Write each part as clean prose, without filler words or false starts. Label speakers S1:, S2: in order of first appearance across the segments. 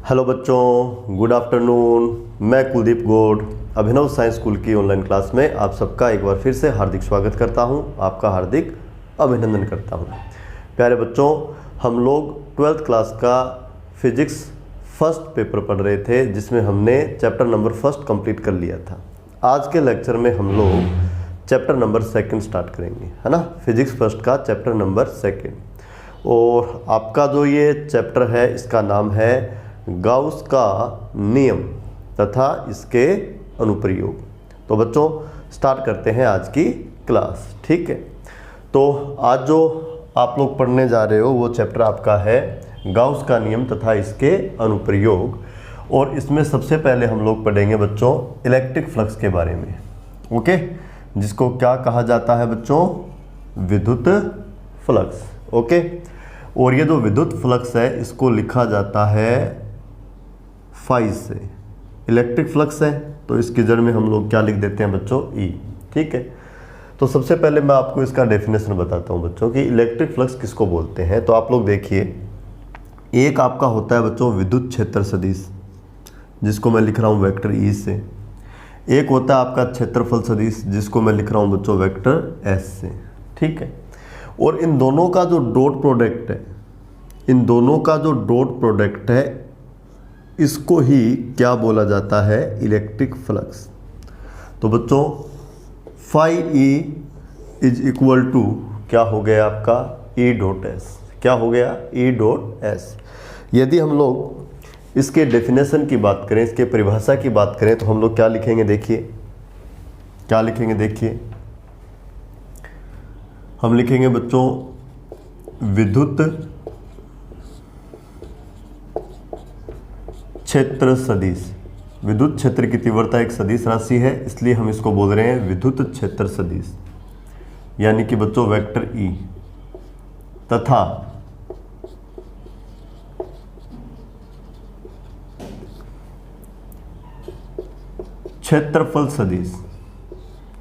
S1: Hello बच्चों, good afternoon. मैं कुलदीप गौड़ अभिनव science school की ऑनलाइन क्लास में आप सबका एक बार फिर से हार्दिक स्वागत करता हूं, आपका हार्दिक अभिनंदन करता हूं। प्यारे बच्चों, हम लोग 12th क्लास का फिजिक्स फर्स्ट पेपर पढ़ रहे थे, जिसमें हमने चैप्टर नंबर फर्स्ट कंप्लीट कर लिया था। आज के लेक्चर में हम लोग चैप्टर नंबर सेकंड स्टार्ट करेंगे, है ना। फिजिक्स फर्स्ट का चैप्टर नंबर सेकंड, और आपका जो ये चैप्टर है इसका नाम है गाउस का नियम तथा इसके अनुप्रयोग। तो बच्चों स्टार्ट करते हैं आज की क्लास, ठीक है। तो आज जो आप लोग पढ़ने जा रहे हो वो चैप्टर आपका है गाउस का नियम तथा इसके अनुप्रयोग, और इसमें सबसे पहले हम लोग पढ़ेंगे बच्चों इलेक्ट्रिक फ्लक्स के बारे में, ओके, जिसको क्या कहा जाता है बच्चों, विद्युत फ्लक्स, ओके। और ये जो विद्युत फ्लक्स है इसको लिखा जाता है फाई से। इलेक्ट्रिक फ्लक्स है तो इसकी जड़ में हम लोग क्या लिख देते हैं बच्चों, ई, ठीक है। तो सबसे पहले मैं आपको इसका डेफिनेशन बताता हूँ बच्चों कि इलेक्ट्रिक फ्लक्स किसको बोलते हैं। तो आप लोग देखिए, एक आपका होता है बच्चों विद्युत क्षेत्र सदिश, जिसको मैं लिख रहा हूँ वेक्टर ई से। एक होता है आपका क्षेत्रफल सदिश, जिसको मैं लिख रहा हूँ बच्चों वेक्टर एस से, ठीक है। और इन दोनों का जो डॉट प्रोडक्ट है, इन दोनों का जो डॉट प्रोडक्ट है इसको ही क्या बोला जाता है, इलेक्ट्रिक फ्लक्स। तो बच्चों phi E is equal to क्या हो गया आपका, ई डॉट एस। क्या हो गया, ई डॉट एस। यदि हम लोग इसके डेफिनेशन की बात करें, इसके परिभाषा की बात करें, तो हम लोग क्या लिखेंगे, देखिए क्या लिखेंगे, देखिए हम लिखेंगे बच्चों विद्युत क्षेत्र सदिश। विद्युत क्षेत्र की तीव्रता एक सदिश राशि है, इसलिए हम इसको बोल रहे हैं विद्युत क्षेत्र सदिश, यानी कि बच्चों वेक्टर ई, तथा क्षेत्रफल सदिश।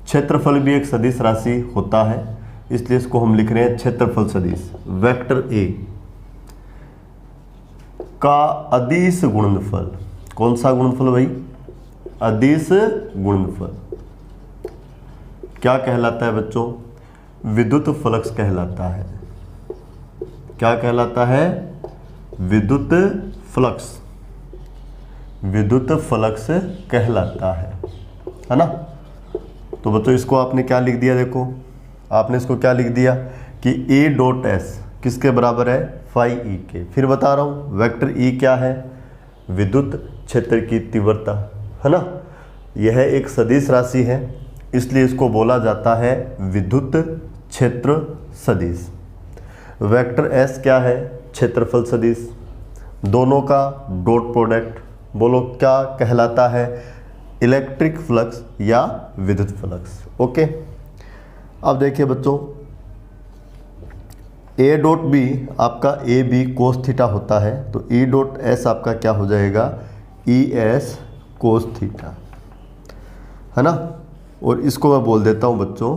S1: क्षेत्रफल भी एक सदिश राशि होता है, इसलिए इसको हम लिख रहे हैं क्षेत्रफल सदिश। वेक्टर ए का अदिश गुणनफल, कौन सा गुणनफल भाई, अदिश गुणनफल क्या कहलाता है बच्चों, विद्युत फ्लक्स कहलाता है। क्या कहलाता है, विद्युत फ्लक्स, विद्युत फ्लक्स कहलाता है ना। तो बच्चों इसको आपने क्या लिख दिया, देखो आपने इसको क्या लिख दिया कि ए डॉट एस किसके बराबर है, फाई ई के। फिर बता रहा हूँ वेक्टर ई क्या है, विद्युत क्षेत्र की तीव्रता, है ना। यह एक सदिश राशि है, इसलिए इसको बोला जाता है विद्युत क्षेत्र सदिश। वेक्टर एस क्या है, क्षेत्रफल सदिश। दोनों का डॉट प्रोडक्ट बोलो क्या कहलाता है, इलेक्ट्रिक फ्लक्स या विद्युत फ्लक्स, ओके। अब देखिए बच्चों ए डॉट बी आपका ए बी कोस थीटा होता है, तो ई डॉट एस आपका क्या हो जाएगा, ई एस कोस थीटा, है ना। और इसको मैं बोल देता हूँ बच्चों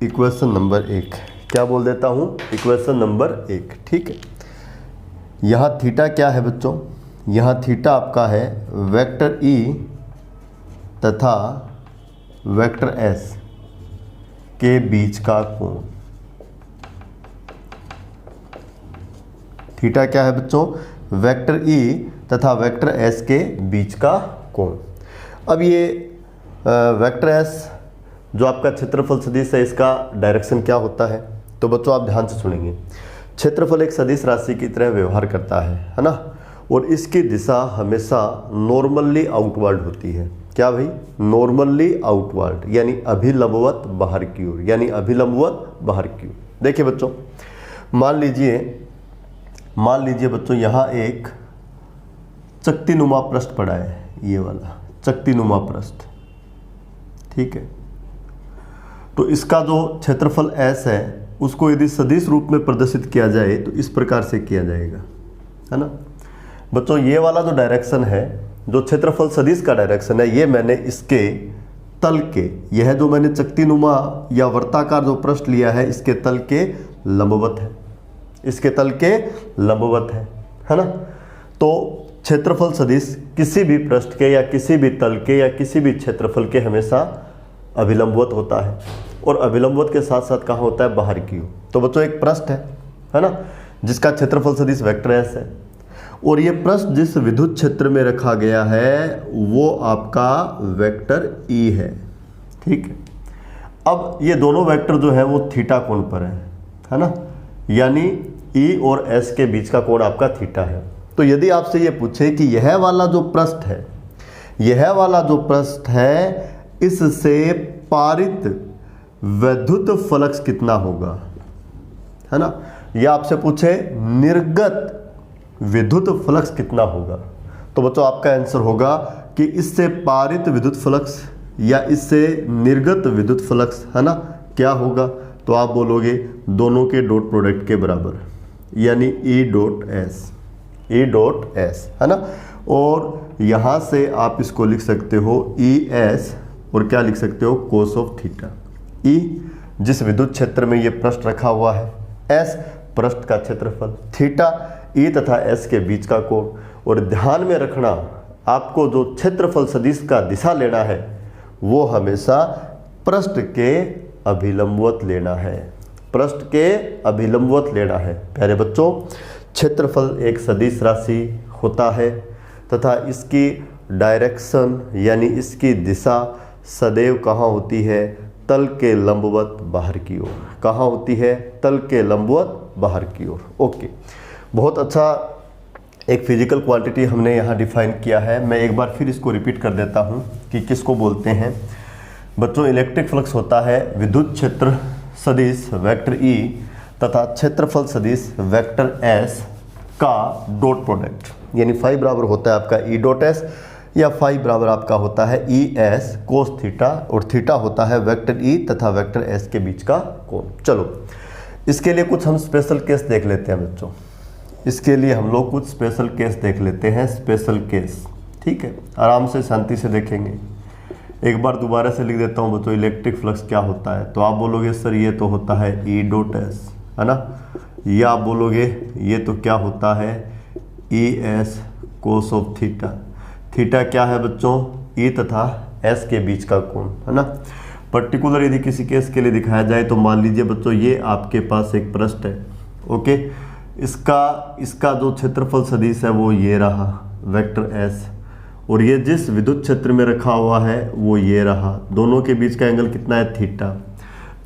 S1: इक्वेशन नंबर 1। क्या बोल देता हूँ, इक्वेशन नंबर 1, ठीक है। यहाँ थीटा क्या है बच्चों, यहाँ थीटा आपका है वेक्टर ई तथा वेक्टर एस के बीच का कोण। थीटा क्या है बच्चों, वेक्टर ई तथा वेक्टर एस के बीच का कोण। अब ये वेक्टर एस जो आपका क्षेत्रफल सदिश है, इसका डायरेक्शन क्या होता है, तो बच्चों आप ध्यान से सुनेंगे। क्षेत्रफल एक सदिश राशि की तरह व्यवहार करता है ना, और इसकी दिशा हमेशा नॉर्मली आउटवर्ड होती है। क्या भाई, नॉर्मली आउटवर्ड, यानी अभिलंबवत बाहर की ओर, यानी अभिलंबवत बाहर की ओर। देखिए बच्चों, मान लीजिए बच्चों यहाँ एक चक्तिनुमा पृष्ठ पड़ा है, ये वाला चक्तिनुमा पृष्ठ, ठीक है। तो इसका जो क्षेत्रफल S है उसको यदि सदिश रूप में प्रदर्शित किया जाए तो इस प्रकार से किया जाएगा, है ना। बच्चों ये वाला जो डायरेक्शन है, जो क्षेत्रफल सदिश का डायरेक्शन है, ये मैंने इसके तल के, यह जो मैंने चक्तिनुमा या वर्ताकार जो पृष्ठ लिया है, इसके तल के लंबवत है, इसके तल के लंबवत है ना। तो क्षेत्रफल सदिश किसी भी पृष्ठ के या किसी भी तल के या किसी भी क्षेत्रफल के हमेशा अभिलंबवत होता है, और अभिलंबवत के साथ साथ कहाँ होता है, बाहर की ओर। तो बच्चों एक पृष्ठ है ना, जिसका क्षेत्रफल सदिश वेक्टर एस है, और ये पृष्ठ जिस विद्युत क्षेत्र में रखा गया है वो आपका वेक्टर ई है। ठीक है, अब ये दोनों वेक्टर जो है वो थीटा कोण पर है ना, यानी ई और एस के बीच का कोण आपका थीटा है। तो यदि आपसे ये पूछे कि यह वाला जो पृष्ठ है, यह वाला जो पृष्ठ है, इससे पारित विद्युत फ्लक्स कितना होगा, है ना, या आपसे पूछे निर्गत विद्युत फ्लक्स कितना होगा, तो बच्चों आपका आंसर होगा कि इससे पारित विद्युत फ्लक्स या इससे निर्गत विद्युत फ्लक्स, है ना, क्या होगा, तो आप बोलोगे दोनों के डॉट प्रोडक्ट के बराबर, यानी ई डॉट एस, है ना। और यहाँ से आप इसको लिख सकते हो ई एस, और क्या लिख सकते हो, कोस ऑफ थीटा। ई जिस विद्युत क्षेत्र में ये पृष्ठ रखा हुआ है, एस पृष्ठ का क्षेत्रफल, थीटा ई तथा एस के बीच का कोण। और ध्यान में रखना, आपको जो क्षेत्रफल सदिश का दिशा लेना है वो हमेशा पृष्ठ के अभिलंबवत लेना है, पृष्ठ के अभिलंबवत लेना है। प्यारे बच्चों, क्षेत्रफल एक सदिश राशि होता है तथा इसकी डायरेक्शन यानी इसकी दिशा सदैव कहाँ होती है, तल के लंबवत बाहर की ओर। कहाँ होती है, तल के लंबवत बाहर की ओर। ओके, बहुत अच्छा एक फिजिकल क्वांटिटी हमने यहाँ डिफाइन किया है। मैं एक बार फिर इसको रिपीट कर देता हूँ कि किसको बोलते हैं। बच्चों, इलेक्ट्रिक फ्लक्स होता है विद्युत क्षेत्र सदिश वेक्टर ई तथा क्षेत्रफल सदिश वेक्टर एस का डॉट प्रोडक्ट, यानी फाई बराबर होता है आपका ई डॉट एस, या फाई बराबर आपका होता है ई एस कोस थीटा, और थीटा होता है वेक्टर ई तथा वेक्टर एस के बीच का कोण। चलो, इसके लिए कुछ हम स्पेशल केस देख लेते हैं बच्चों, इसके लिए हम लोग कुछ स्पेशल केस देख लेते हैं, स्पेशल केस। ठीक है, आराम से शांति से देखेंगे। एक बार दोबारा से लिख देता हूँ बच्चों, इलेक्ट्रिक फ्लक्स क्या होता है, तो आप बोलोगे सर ये तो होता है ई डॉट एस, है ना, या आप बोलोगे ये तो क्या होता है, E S cos of theta. Theta क्या है बच्चों, ई तथा एस के बीच का कोण, है ना। पर्टिकुलर यदि किसी केस के लिए दिखाया जाए तो मान लीजिए बच्चों ये आपके पास एक पृष्ठ है, ओके, इसका जो क्षेत्रफल सदिश है वो ये रहा वेक्टर एस, और ये जिस विद्युत क्षेत्र में रखा हुआ है वो ये रहा, दोनों के बीच का एंगल कितना है, थीटा।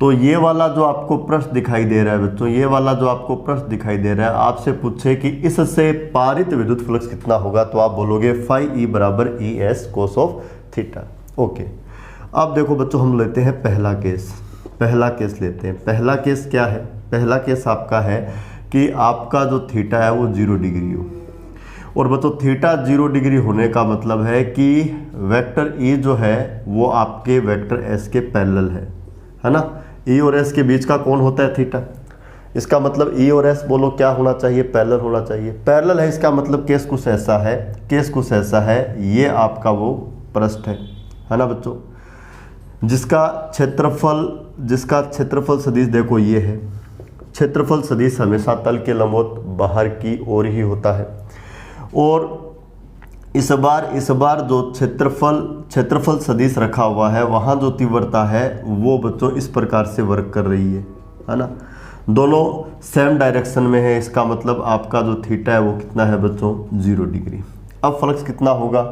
S1: तो ये वाला जो आपको पृष्ठ दिखाई दे रहा है बच्चों, ये वाला जो आपको पृष्ठ दिखाई दे रहा है, आपसे पूछे कि इससे पारित विद्युत फ्लक्स कितना होगा, तो आप बोलोगे फाई ई बराबर E S cos of theta. Okay, अब देखो बच्चों, हम लेते हैं पहला केस लेते हैं। पहला केस क्या है, पहला केस आपका है कि आपका जो थीटा है वो 0 डिग्री हो, और बच्चों थीटा 0 डिग्री होने का मतलब है कि वेक्टर ई जो है वो आपके वेक्टर एस के पैरेलल है ना। ई और एस के बीच का कोण होता है थीटा, इसका मतलब ई और एस बोलो क्या होना चाहिए, पैरेलल होना चाहिए। पैरेलल है इसका मतलब केस कुछ ऐसा है, ये आपका वो पृष्ठ है ना बच्चों, जिसका क्षेत्रफल सदिश देखो ये है। क्षेत्रफल सदिश हमेशा तल के लंबवत बाहर की ओर ही होता है, और इस बार जो क्षेत्रफल सदिश रखा हुआ है वहाँ जो तीव्रता है वो बच्चों इस प्रकार से वर्क कर रही है ना, दोनों सेम डायरेक्शन में है। इसका मतलब आपका जो थीटा है वो कितना है बच्चों, 0 डिग्री। अब फ्लक्स कितना होगा,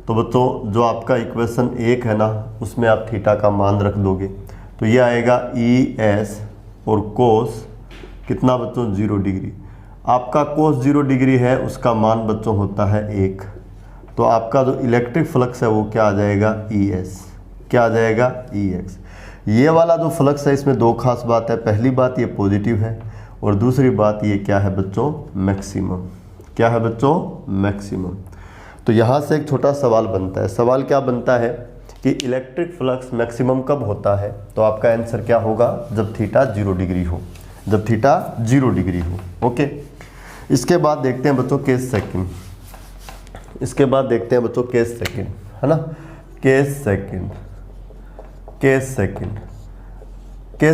S1: तो बच्चों जो आपका इक्वेशन 1 है ना उसमें आप थीटा का मान रख दोगे, तो ये आएगा ई एस और कोस कितना बच्चों, 0 डिग्री। आपका कोस 0 डिग्री है, उसका मान बच्चों होता है 1, तो आपका जो इलेक्ट्रिक फ्लक्स है वो क्या आ जाएगा, ई एस, क्या आ जाएगा, ई एक्स। ये वाला जो फ्लक्स है इसमें दो खास बात है, पहली बात ये पॉजिटिव है, और दूसरी बात ये क्या है बच्चों, मैक्सिमम। क्या है बच्चों, मैक्सिमम। तो यहाँ से एक छोटा सवाल बनता है, सवाल क्या बनता है कि इलेक्ट्रिक फ्लक्स मैक्सिमम कब होता है, तो आपका आंसर क्या होगा, जब थीटा 0 डिग्री हो, जब थीटा 0 डिग्री हो। ओके, इसके बाद देखते हैं बच्चों केस सेकंड, है ना। केस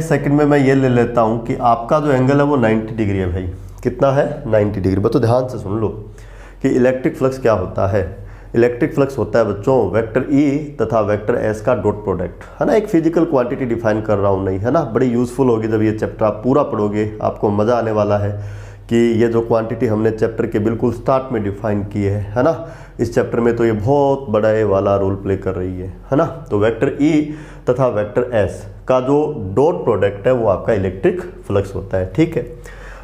S1: सेकंड में मैं ये ले लेता हूँ कि आपका जो एंगल है वो 90 डिग्री है भाई, कितना है, 90 डिग्री। बच्चों ध्यान से सुन लो, कि इलेक्ट्रिक फ्लक्स क्या होता है। इलेक्ट्रिक फ्लक्स होता है बच्चों वेक्टर ई तथा वेक्टर एस का डॉट प्रोडक्ट, है ना। एक फिजिकल क्वांटिटी डिफाइन कर रहा हूँ नहीं, है ना। बड़ी यूजफुल होगी जब ये चैप्टर आप पूरा पढ़ोगे, आपको मज़ा आने वाला है कि ये जो क्वांटिटी हमने चैप्टर के बिल्कुल स्टार्ट में डिफाइन की है ना। इस चैप्टर में तो ये बहुत बड़ा ये वाला रोल प्ले कर रही है ना। तो वेक्टर ई तथा वेक्टर एस का जो डॉट प्रोडक्ट है वो आपका इलेक्ट्रिक फ्लक्स होता है, ठीक है।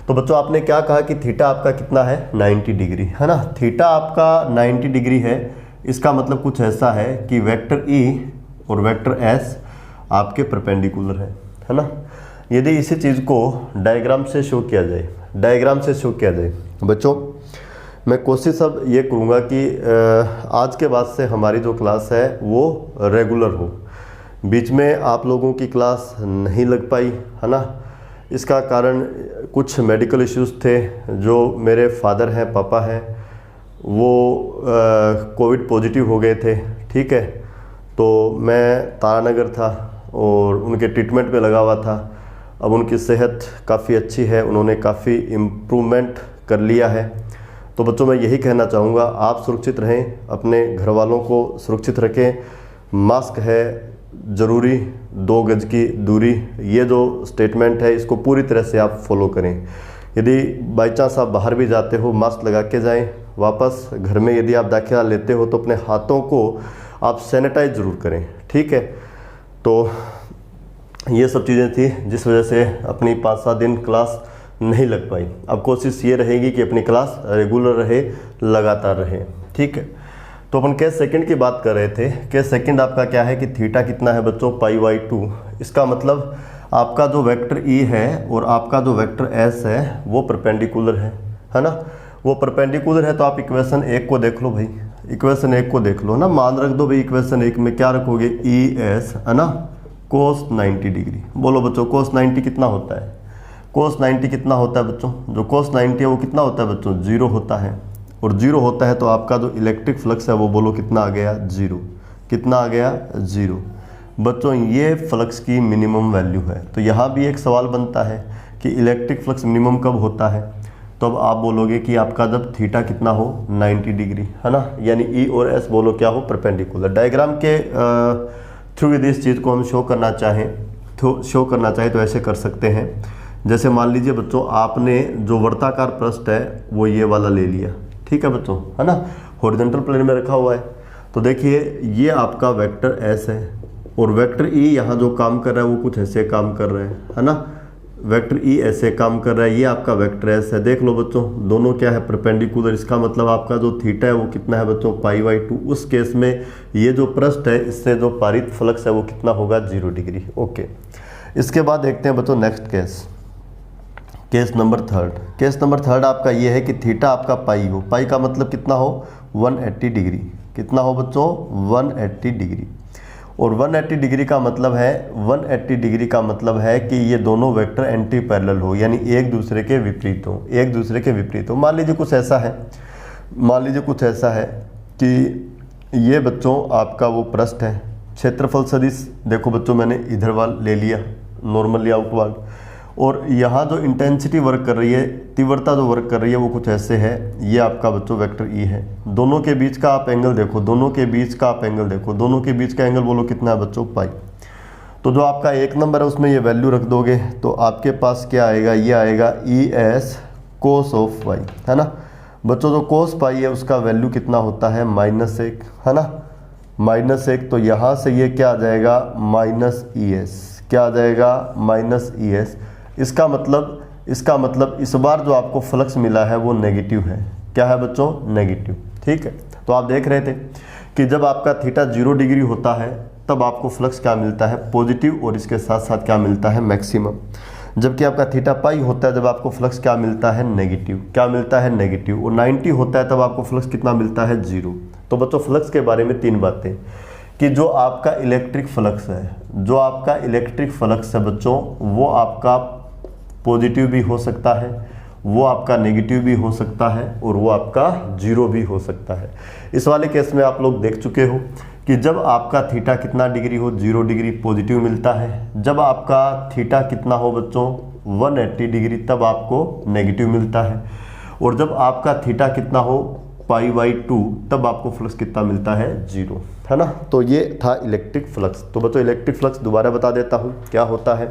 S1: तो बच्चों आपने क्या कहा कि थीटा आपका कितना है 90 डिग्री, है ना। थीटा आपका 90 डिग्री है, इसका मतलब कुछ ऐसा है कि वेक्टर ई और वेक्टर एस आपके परपेंडिकुलर है ना। यदि इसी चीज़ को डायग्राम से शो किया जाए, डायग्राम से शो किया जाए बच्चों, मैं कोशिश अब ये करूँगा कि आज के बाद से हमारी जो क्लास है वो रेगुलर हो। बीच में आप लोगों की क्लास नहीं लग पाई, है ना। इसका कारण कुछ मेडिकल इश्यूज़ थे। जो मेरे फादर हैं, पापा हैं, वो कोविड पॉजिटिव हो गए थे, ठीक है। तो मैं तारानगर था और उनके ट्रीटमेंट में लगा हुआ था। अब उनकी सेहत काफ़ी अच्छी है, उन्होंने काफ़ी इम्प्रूवमेंट कर लिया है। तो बच्चों मैं यही कहना चाहूँगा, आप सुरक्षित रहें, अपने घर वालों को सुरक्षित रखें। मास्क है ज़रूरी, 2 गज की दूरी, ये जो स्टेटमेंट है इसको पूरी तरह से आप फॉलो करें। यदि बाई चांस आप बाहर भी जाते हो मास्क लगा के जाएं। वापस घर में यदि आप दाखिला लेते हो तो अपने हाथों को आप सैनिटाइज ज़रूर करें, ठीक है। तो ये सब चीज़ें थी जिस वजह से अपनी 5-7 दिन क्लास नहीं लग पाई। अब कोशिश ये रहेगी कि अपनी क्लास रेगुलर रहे, लगातार रहे, ठीक है। तो अपन के सेकंड की बात कर रहे थे। के सेकंड आपका क्या है कि थीटा कितना है बच्चों π/2। इसका मतलब आपका जो वेक्टर ई है और आपका जो वेक्टर एस है वो परपेंडिकुलर है ना। वो परपेंडिकुलर है तो आप इक्वेशन 1 को देख लो भाई, इक्वेशन 1 को देख लो ना। मान रख दो भाई इक्वेशन 1 में क्या रखोगे, ई एस, है ना, cos 90 डिग्री। बोलो बच्चों cos 90 कितना होता है, cos 90 कितना होता है बच्चों। जो cos 90 है वो कितना होता है बच्चों, 0 होता है। और 0 होता है तो आपका जो इलेक्ट्रिक फ्लक्स है वो बोलो कितना आ गया, 0। कितना आ गया, 0। बच्चों ये फ्लक्स की मिनिमम वैल्यू है। तो यहाँ भी एक सवाल बनता है कि इलेक्ट्रिक फ्लक्स मिनिमम कब होता है। तो अब आप बोलोगे कि आपका जब थीटा कितना हो 90 डिग्री, है ना, यानी ई और एस बोलो क्या हो, परपेंडिकुलर। डायग्राम के थ्रू यदि इस चीज़ को हम शो करना चाहें तो ऐसे कर सकते हैं। जैसे मान लीजिए बच्चों आपने जो वर्ताकार पृष्ठ है वो ये वाला ले लिया, ठीक है बच्चों, है ना, हॉरिजॉन्टल प्लेन में रखा हुआ है। तो देखिए ये आपका वेक्टर एस है और वेक्टर ई यहाँ जो काम कर रहा है वो कुछ ऐसे काम कर रहा है ना। वेक्टर ई ऐसे काम कर रहा है, ये आपका वेक्टर एस है। देख लो बच्चों दोनों क्या है, परपेंडिकुलर। इसका मतलब आपका जो थीटा है वो कितना है बच्चों, π/2। उस केस में ये जो पृष्ठ है इससे जो पारित फ्लक्स है वो कितना होगा, 0 डिग्री। ओके, इसके बाद देखते हैं बच्चों next case number third. Case number third आपका ये है कि थीटा आपका पाई हो। पाई का मतलब कितना हो, 180 डिग्री। कितना हो बच्चों, 180 डिग्री। और 180 डिग्री का मतलब है 180 डिग्री का मतलब है कि ये दोनों वेक्टर एंटी पैरेलल हो, यानी एक दूसरे के विपरीत हो, एक दूसरे के विपरीत हो। मान लीजिए कुछ ऐसा है कि ये बच्चों आपका वो पृष्ठ है, क्षेत्रफल सदिश देखो बच्चों मैंने इधर वाल ले लिया, नॉर्मली आउटवर्ड, और यहाँ जो इंटेंसिटी वर्क कर रही है, तीव्रता जो वर्क कर रही है वो कुछ ऐसे है। ये आपका बच्चों वेक्टर ई है। दोनों के बीच का आप एंगल देखो, दोनों के बीच का एंगल बोलो कितना है बच्चों, पाई। तो जो आपका 1 नंबर है उसमें ये वैल्यू रख दोगे तो आपके पास क्या आएगा, ये आएगा ई एस कोस ऑफ पाई, है ना बच्चों। जो कोस पाई है उसका वैल्यू कितना होता है, -1, है ना, -1। तो यहाँ से ये क्या आ जाएगा, -ES। क्या आ जाएगा, -ES। इसका मतलब इस बार जो आपको फ्लक्स मिला है वो नेगेटिव है। क्या है बच्चों, नेगेटिव, ठीक है। तो आप देख रहे थे कि जब आपका थीटा 0 डिग्री होता है तब आपको फ्लक्स क्या मिलता है, पॉजिटिव, और इसके साथ साथ क्या मिलता है, मैक्सिमम। जबकि आपका थीटा पाई होता है जब आपको फ्लक्स क्या मिलता है, नेगेटिव। क्या मिलता है, नेगेटिव। और 90 होता है तब आपको फ्लक्स कितना मिलता है, 0। तो बच्चों फ्लक्स के बारे में 3 बातें कि जो आपका इलेक्ट्रिक फ्लक्स है बच्चों वो आपका पॉजिटिव भी हो सकता है, वो आपका नेगेटिव भी हो सकता है, और वो आपका 0 भी हो सकता है। इस वाले केस में आप लोग देख चुके हो कि जब आपका थीटा कितना डिग्री हो, 0 डिग्री पॉजिटिव मिलता है। जब आपका थीटा कितना हो बच्चों, 180 डिग्री, तब आपको नेगेटिव मिलता है। और जब आपका थीटा कितना हो, π/2, तब आपको फ्लक्स कितना मिलता है, 0, है ना। तो ये था इलेक्ट्रिक फ्लक्स। तो बच्चों इलेक्ट्रिक फ्लक्स दोबारा बता देता हूँ क्या होता है।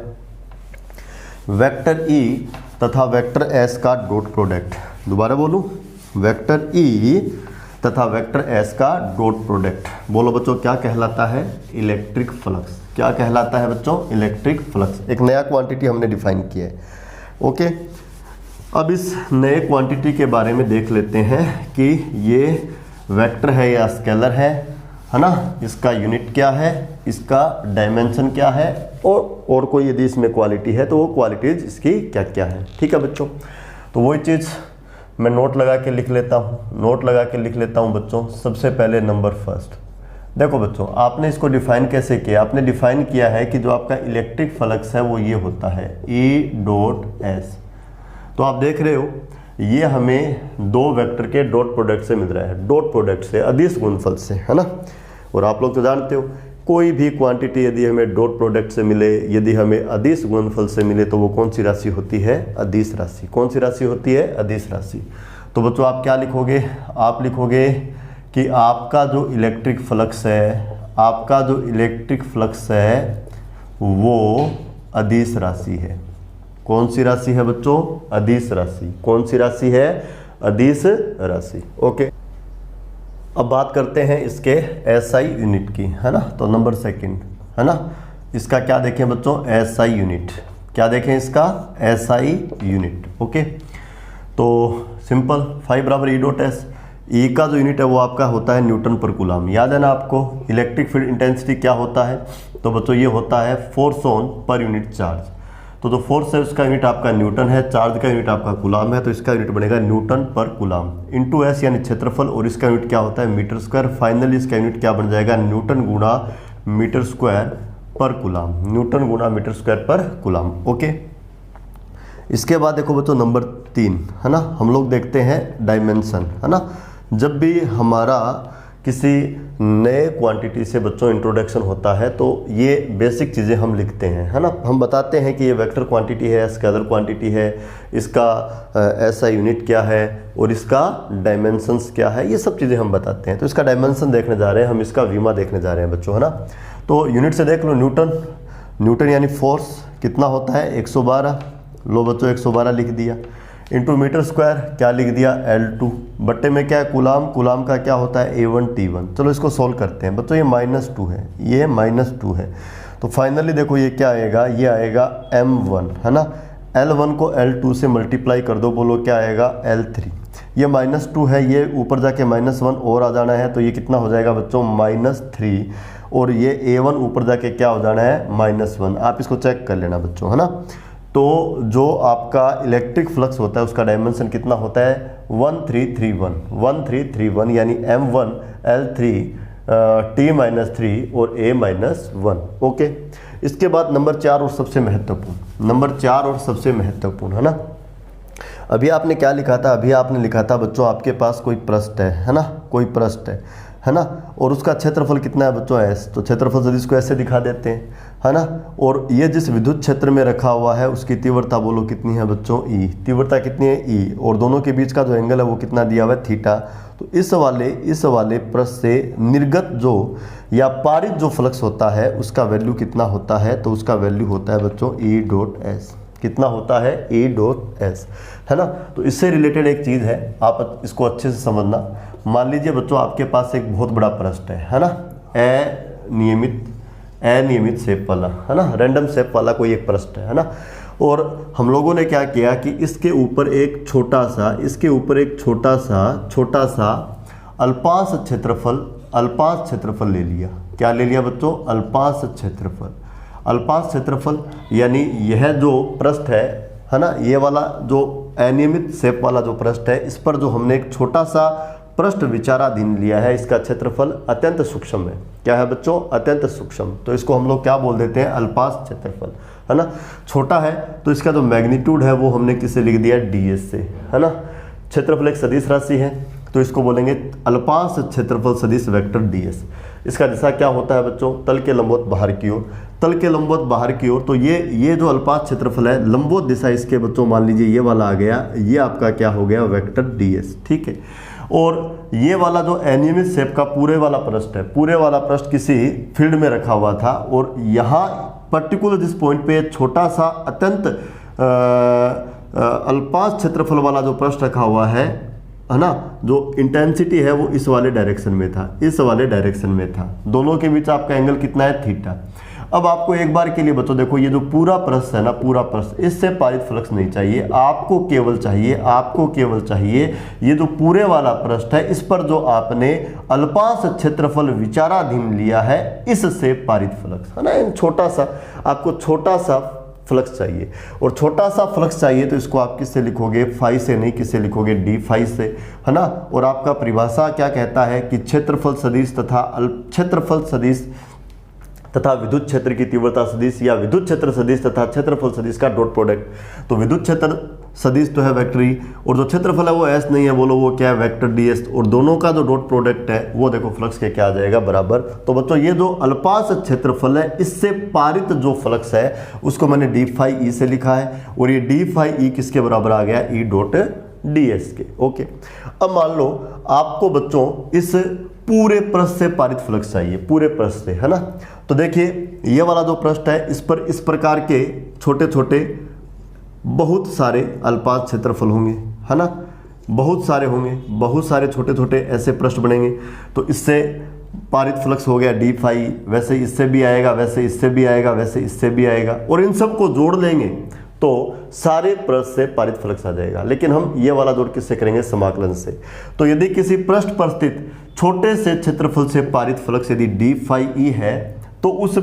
S1: वेक्टर E तथा वेक्टर S का डॉट प्रोडक्ट, दोबारा बोलूँ, वेक्टर E तथा वेक्टर S का डॉट प्रोडक्ट, बोलो बच्चों क्या कहलाता है, इलेक्ट्रिक फ्लक्स। क्या कहलाता है बच्चों, इलेक्ट्रिक फ्लक्स। एक नया क्वांटिटी हमने डिफाइन किया है। ओके, अब इस नए क्वांटिटी के बारे में देख लेते हैं कि ये वेक्टर है या स्केलर है ना, इसका यूनिट क्या है, इसका डायमेंशन क्या है, और कोई यदि इसमें क्वालिटी है तो वो क्वालिटीज इसकी क्या क्या है। ठीक है बच्चों, तो वही चीज़ मैं नोट लगा के लिख लेता हूँ बच्चों। सबसे पहले नंबर फर्स्ट, देखो बच्चों आपने इसको डिफाइन कैसे किया, आपने डिफाइन किया है कि जो आपका इलेक्ट्रिक फ्लक्स है वो ये होता है E.S। तो आप देख रहे हो ये हमें दो वेक्टर के डॉट प्रोडक्ट से मिल रहा है, डॉट प्रोडक्ट से, अदिश गुणनफल से, है ना। और आप लोग तो जानते हो कोई भी क्वांटिटी यदि हमें डॉट प्रोडक्ट से मिले, यदि हमें अदिश गुणनफल से मिले, तो वो कौन सी राशि होती है, अदिश राशि। कौन सी राशि होती है, अदिश राशि। तो बच्चों आप क्या लिखोगे, आप लिखोगे कि आपका जो इलेक्ट्रिक फ्लक्स है वो अदिश राशि है। कौन सी राशि है बच्चों, अदिश राशि। कौन सी राशि है, अदिश राशि। ओके, अब बात करते हैं इसके SI यूनिट की, है ना। तो नंबर सेकंड, है ना, इसका क्या देखें बच्चों, SI यूनिट। क्या देखें इसका, SI यूनिट। ओके, तो सिंपल 5 E.S। E का जो यूनिट है वो आपका होता है न्यूटन पर कूलम। याद है ना आपको इलेक्ट्रिक फील्ड इंटेंसिटी क्या होता है, तो बच्चों ये होता है force on per unit charge. तो जो फोर्स है उसका यूनिट आपका न्यूटन है, चार्ज का यूनिट आपका कूलम है, तो इसका यूनिट बनेगा न्यूटन पर कूलम इंटू S यानी क्षेत्रफल, और इसका यूनिट क्या होता है, मीटर स्क्वायर। फाइनली इसका यूनिट क्या बन जाएगा, न्यूटन गुणा मीटर स्क्वायर पर कूलम, न्यूटन गुणा मीटर स्क्वायर पर कूलम। ओके, इसके बाद देखो बच्चों नंबर 3, है ना, हम लोग देखते हैं डायमेंशन, है ना। जब भी हमारा किसी नए क्वांटिटी से बच्चों इंट्रोडक्शन होता है तो ये बेसिक चीज़ें हम लिखते हैं, है ना। हम बताते हैं कि ये वेक्टर क्वांटिटी है, स्केलर क्वांटिटी है, इसका SI यूनिट क्या है और इसका डायमेंशंस क्या है, ये सब चीज़ें हम बताते हैं। तो इसका डायमेंशन देखने जा रहे हैं हम, इसका वीमा देखने जा रहे हैं बच्चों, है ना। तो यूनिट से देख लो, न्यूटन यानी फोर्स कितना होता है, 112। लो बच्चों 112 लिख दिया, इंटू मीटर स्क्वायर क्या लिख दिया, L2, बट्टे में क्या है कूलम का क्या होता है, A1 T1। चलो इसको सोल्व करते हैं बच्चों, ये -2 है, ये -2 है। तो फाइनली देखो ये क्या आएगा, ये आएगा M1, है ना। L1 को L2 से मल्टीप्लाई कर दो, बोलो क्या आएगा, L3। ये -2 है, ये ऊपर जाके -1 और आ जाना है, तो ये कितना हो जाएगा बच्चों, -3, और ये A1 ऊपर जाके क्या हो जाना है, -1। आप इसको चेक कर लेना बच्चों, है ना। तो जो आपका इलेक्ट्रिक फ्लक्स होता है उसका डायमेंशन कितना होता है, 1331 यानी M1 L3 T-3 और A-1। ओके, इसके बाद नंबर 4 और सबसे महत्वपूर्ण, है ना। अभी आपने क्या लिखा था, अभी आपने लिखा था बच्चों आपके पास कोई पृष्ठ है ना, कोई पृष्ठ है ना, और उसका क्षेत्रफल कितना है बच्चों, S। तो क्षेत्रफल सदिश को ऐसे दिखा देते हैं, है ना। और ये जिस विद्युत क्षेत्र में रखा हुआ है उसकी तीव्रता बोलो कितनी है बच्चों, E। तीव्रता कितनी है, E, और दोनों के बीच का जो एंगल है वो कितना दिया हुआ है, थीटा। तो इस वाले पृष्ठ से निर्गत जो या पारित जो फ्लक्स होता है उसका वैल्यू कितना होता है, तो उसका वैल्यू होता है बच्चों E.S। कितना होता है, E.S, है ना। तो इससे रिलेटेड एक चीज़ है, आप इसको अच्छे से समझना। मान लीजिए बच्चों आपके पास एक बहुत बड़ा पृष्ठ है ना, अनियमित शेप वाला, है ना, रैंडम शेप वाला कोई एक पृष्ठ है ना। और हम लोगों ने क्या किया कि इसके ऊपर एक छोटा सा अल्पांश क्षेत्रफल ले लिया। क्या ले लिया बच्चों, अल्पांश क्षेत्रफल यानी यह जो पृष्ठ है ना, ये वाला जो अनियमित शेप वाला जो पृष्ठ है, इस पर जो हमने एक छोटा सा पृष्ठ विचाराधीन लिया है, इसका क्षेत्रफल अत्यंत सूक्ष्म है। क्या है बच्चों, अत्यंत सूक्ष्म। तो इसको हम लोग क्या बोल देते हैं, अल्पांश क्षेत्रफल, है ना। छोटा है तो इसका जो मैग्नीट्यूड है वो हमने किससे लिख दिया, DS से, है ना। क्षेत्रफल एक सदिश राशि है तो इसको बोलेंगे अल्पांश क्षेत्रफल सदिश वेक्टर DS। इसका दिशा क्या होता है बच्चों, तल के लंबवत बाहर की ओर। तो ये जो अल्पांश क्षेत्रफल है, लंबवत दिशा इसके बच्चों मान लीजिए ये वाला आ गया, ये आपका क्या हो गया, वेक्टर DS। ठीक है, और ये वाला जो अनियमित शेप का पूरे वाला पृष्ठ है, पूरे वाला पृष्ठ किसी फील्ड में रखा हुआ था और यहाँ पर्टिकुलर जिस पॉइंट पे छोटा सा अत्यंत अल्पांश क्षेत्रफल वाला जो पृष्ठ रखा हुआ है ना, जो इंटेंसिटी है वो इस वाले डायरेक्शन में था, इस वाले डायरेक्शन में था। दोनों के बीच आपका एंगल कितना है, थीटा। अब आपको एक बार के लिए बच्चों देखो, ये जो पूरा पृष्ठ है ना, पूरा पृष्ठ, इससे पारित फ्लक्स नहीं चाहिए, आपको केवल चाहिए ये जो पूरे वाला पृष्ठ है, इस पर जो आपने अल्पांश क्षेत्रफल विचाराधीन लिया है, इससे पारित फ्लक्स है ना। छोटा सा आपको छोटा सा फ्लक्स चाहिए, और छोटा सा फ्लक्स चाहिए तो इसको आप किससे लिखोगे, फाई से नहीं, किससे लिखोगे, डी फाई से, है ना। और आपका परिभाषा क्या कहता है कि क्षेत्रफल सदिश तथा क्षेत्रफल सदिश तथा विद्युत क्षेत्र की तीव्रता सदिश या विद्युत क्षेत्र सदिश तथा क्षेत्रफल सदिश का डॉट प्रोडक्ट। तो विद्युत क्षेत्र सदिश तो है वेक्टर ई, और जो क्षेत्रफल है वो एस नहीं है, बोलो वो क्या है, वेक्टर डी एस, और दोनों का जो डॉट प्रोडक्ट है वो देखो फ्लक्स के क्या आ जाएगा, बराबर। तो बच्चों ये जो अल्पांश क्षेत्रफल है, इससे पारित जो फ्लक्स है उसको मैंने डी फाई ई से लिखा है, और ये डी फाई ई किसके बराबर आ गया, ई डॉट डी एस के। ओके, अब मान लो आपको बच्चों इस पूरे पृष्ठ से पारित फ्लक्स चाहिए, पूरे पृष्ठ से, है ना। तो देखिए ये वाला जो पृष्ठ है, इस पर इस प्रकार के छोटे छोटे बहुत सारे अल्पांश क्षेत्रफल होंगे, है ना, बहुत सारे होंगे, बहुत सारे छोटे छोटे ऐसे पृष्ठ बनेंगे। तो इससे पारित फ्लक्स हो गया डी फाई, वैसे इससे भी आएगा, वैसे इससे भी आएगा, वैसे इससे भी आएगा, और इन सबको जोड़ लेंगे तो सारे पृष्ठ से पारित फ्लक्स आ जाएगा। लेकिन हम ये वाला जोड़ किससे करेंगे, समाकलन से। तो यदि किसी पृष्ठ पर स्थित छोटे से क्षेत्रफल से पारित फ्लक्स यदि डी फाई ई है, तो उस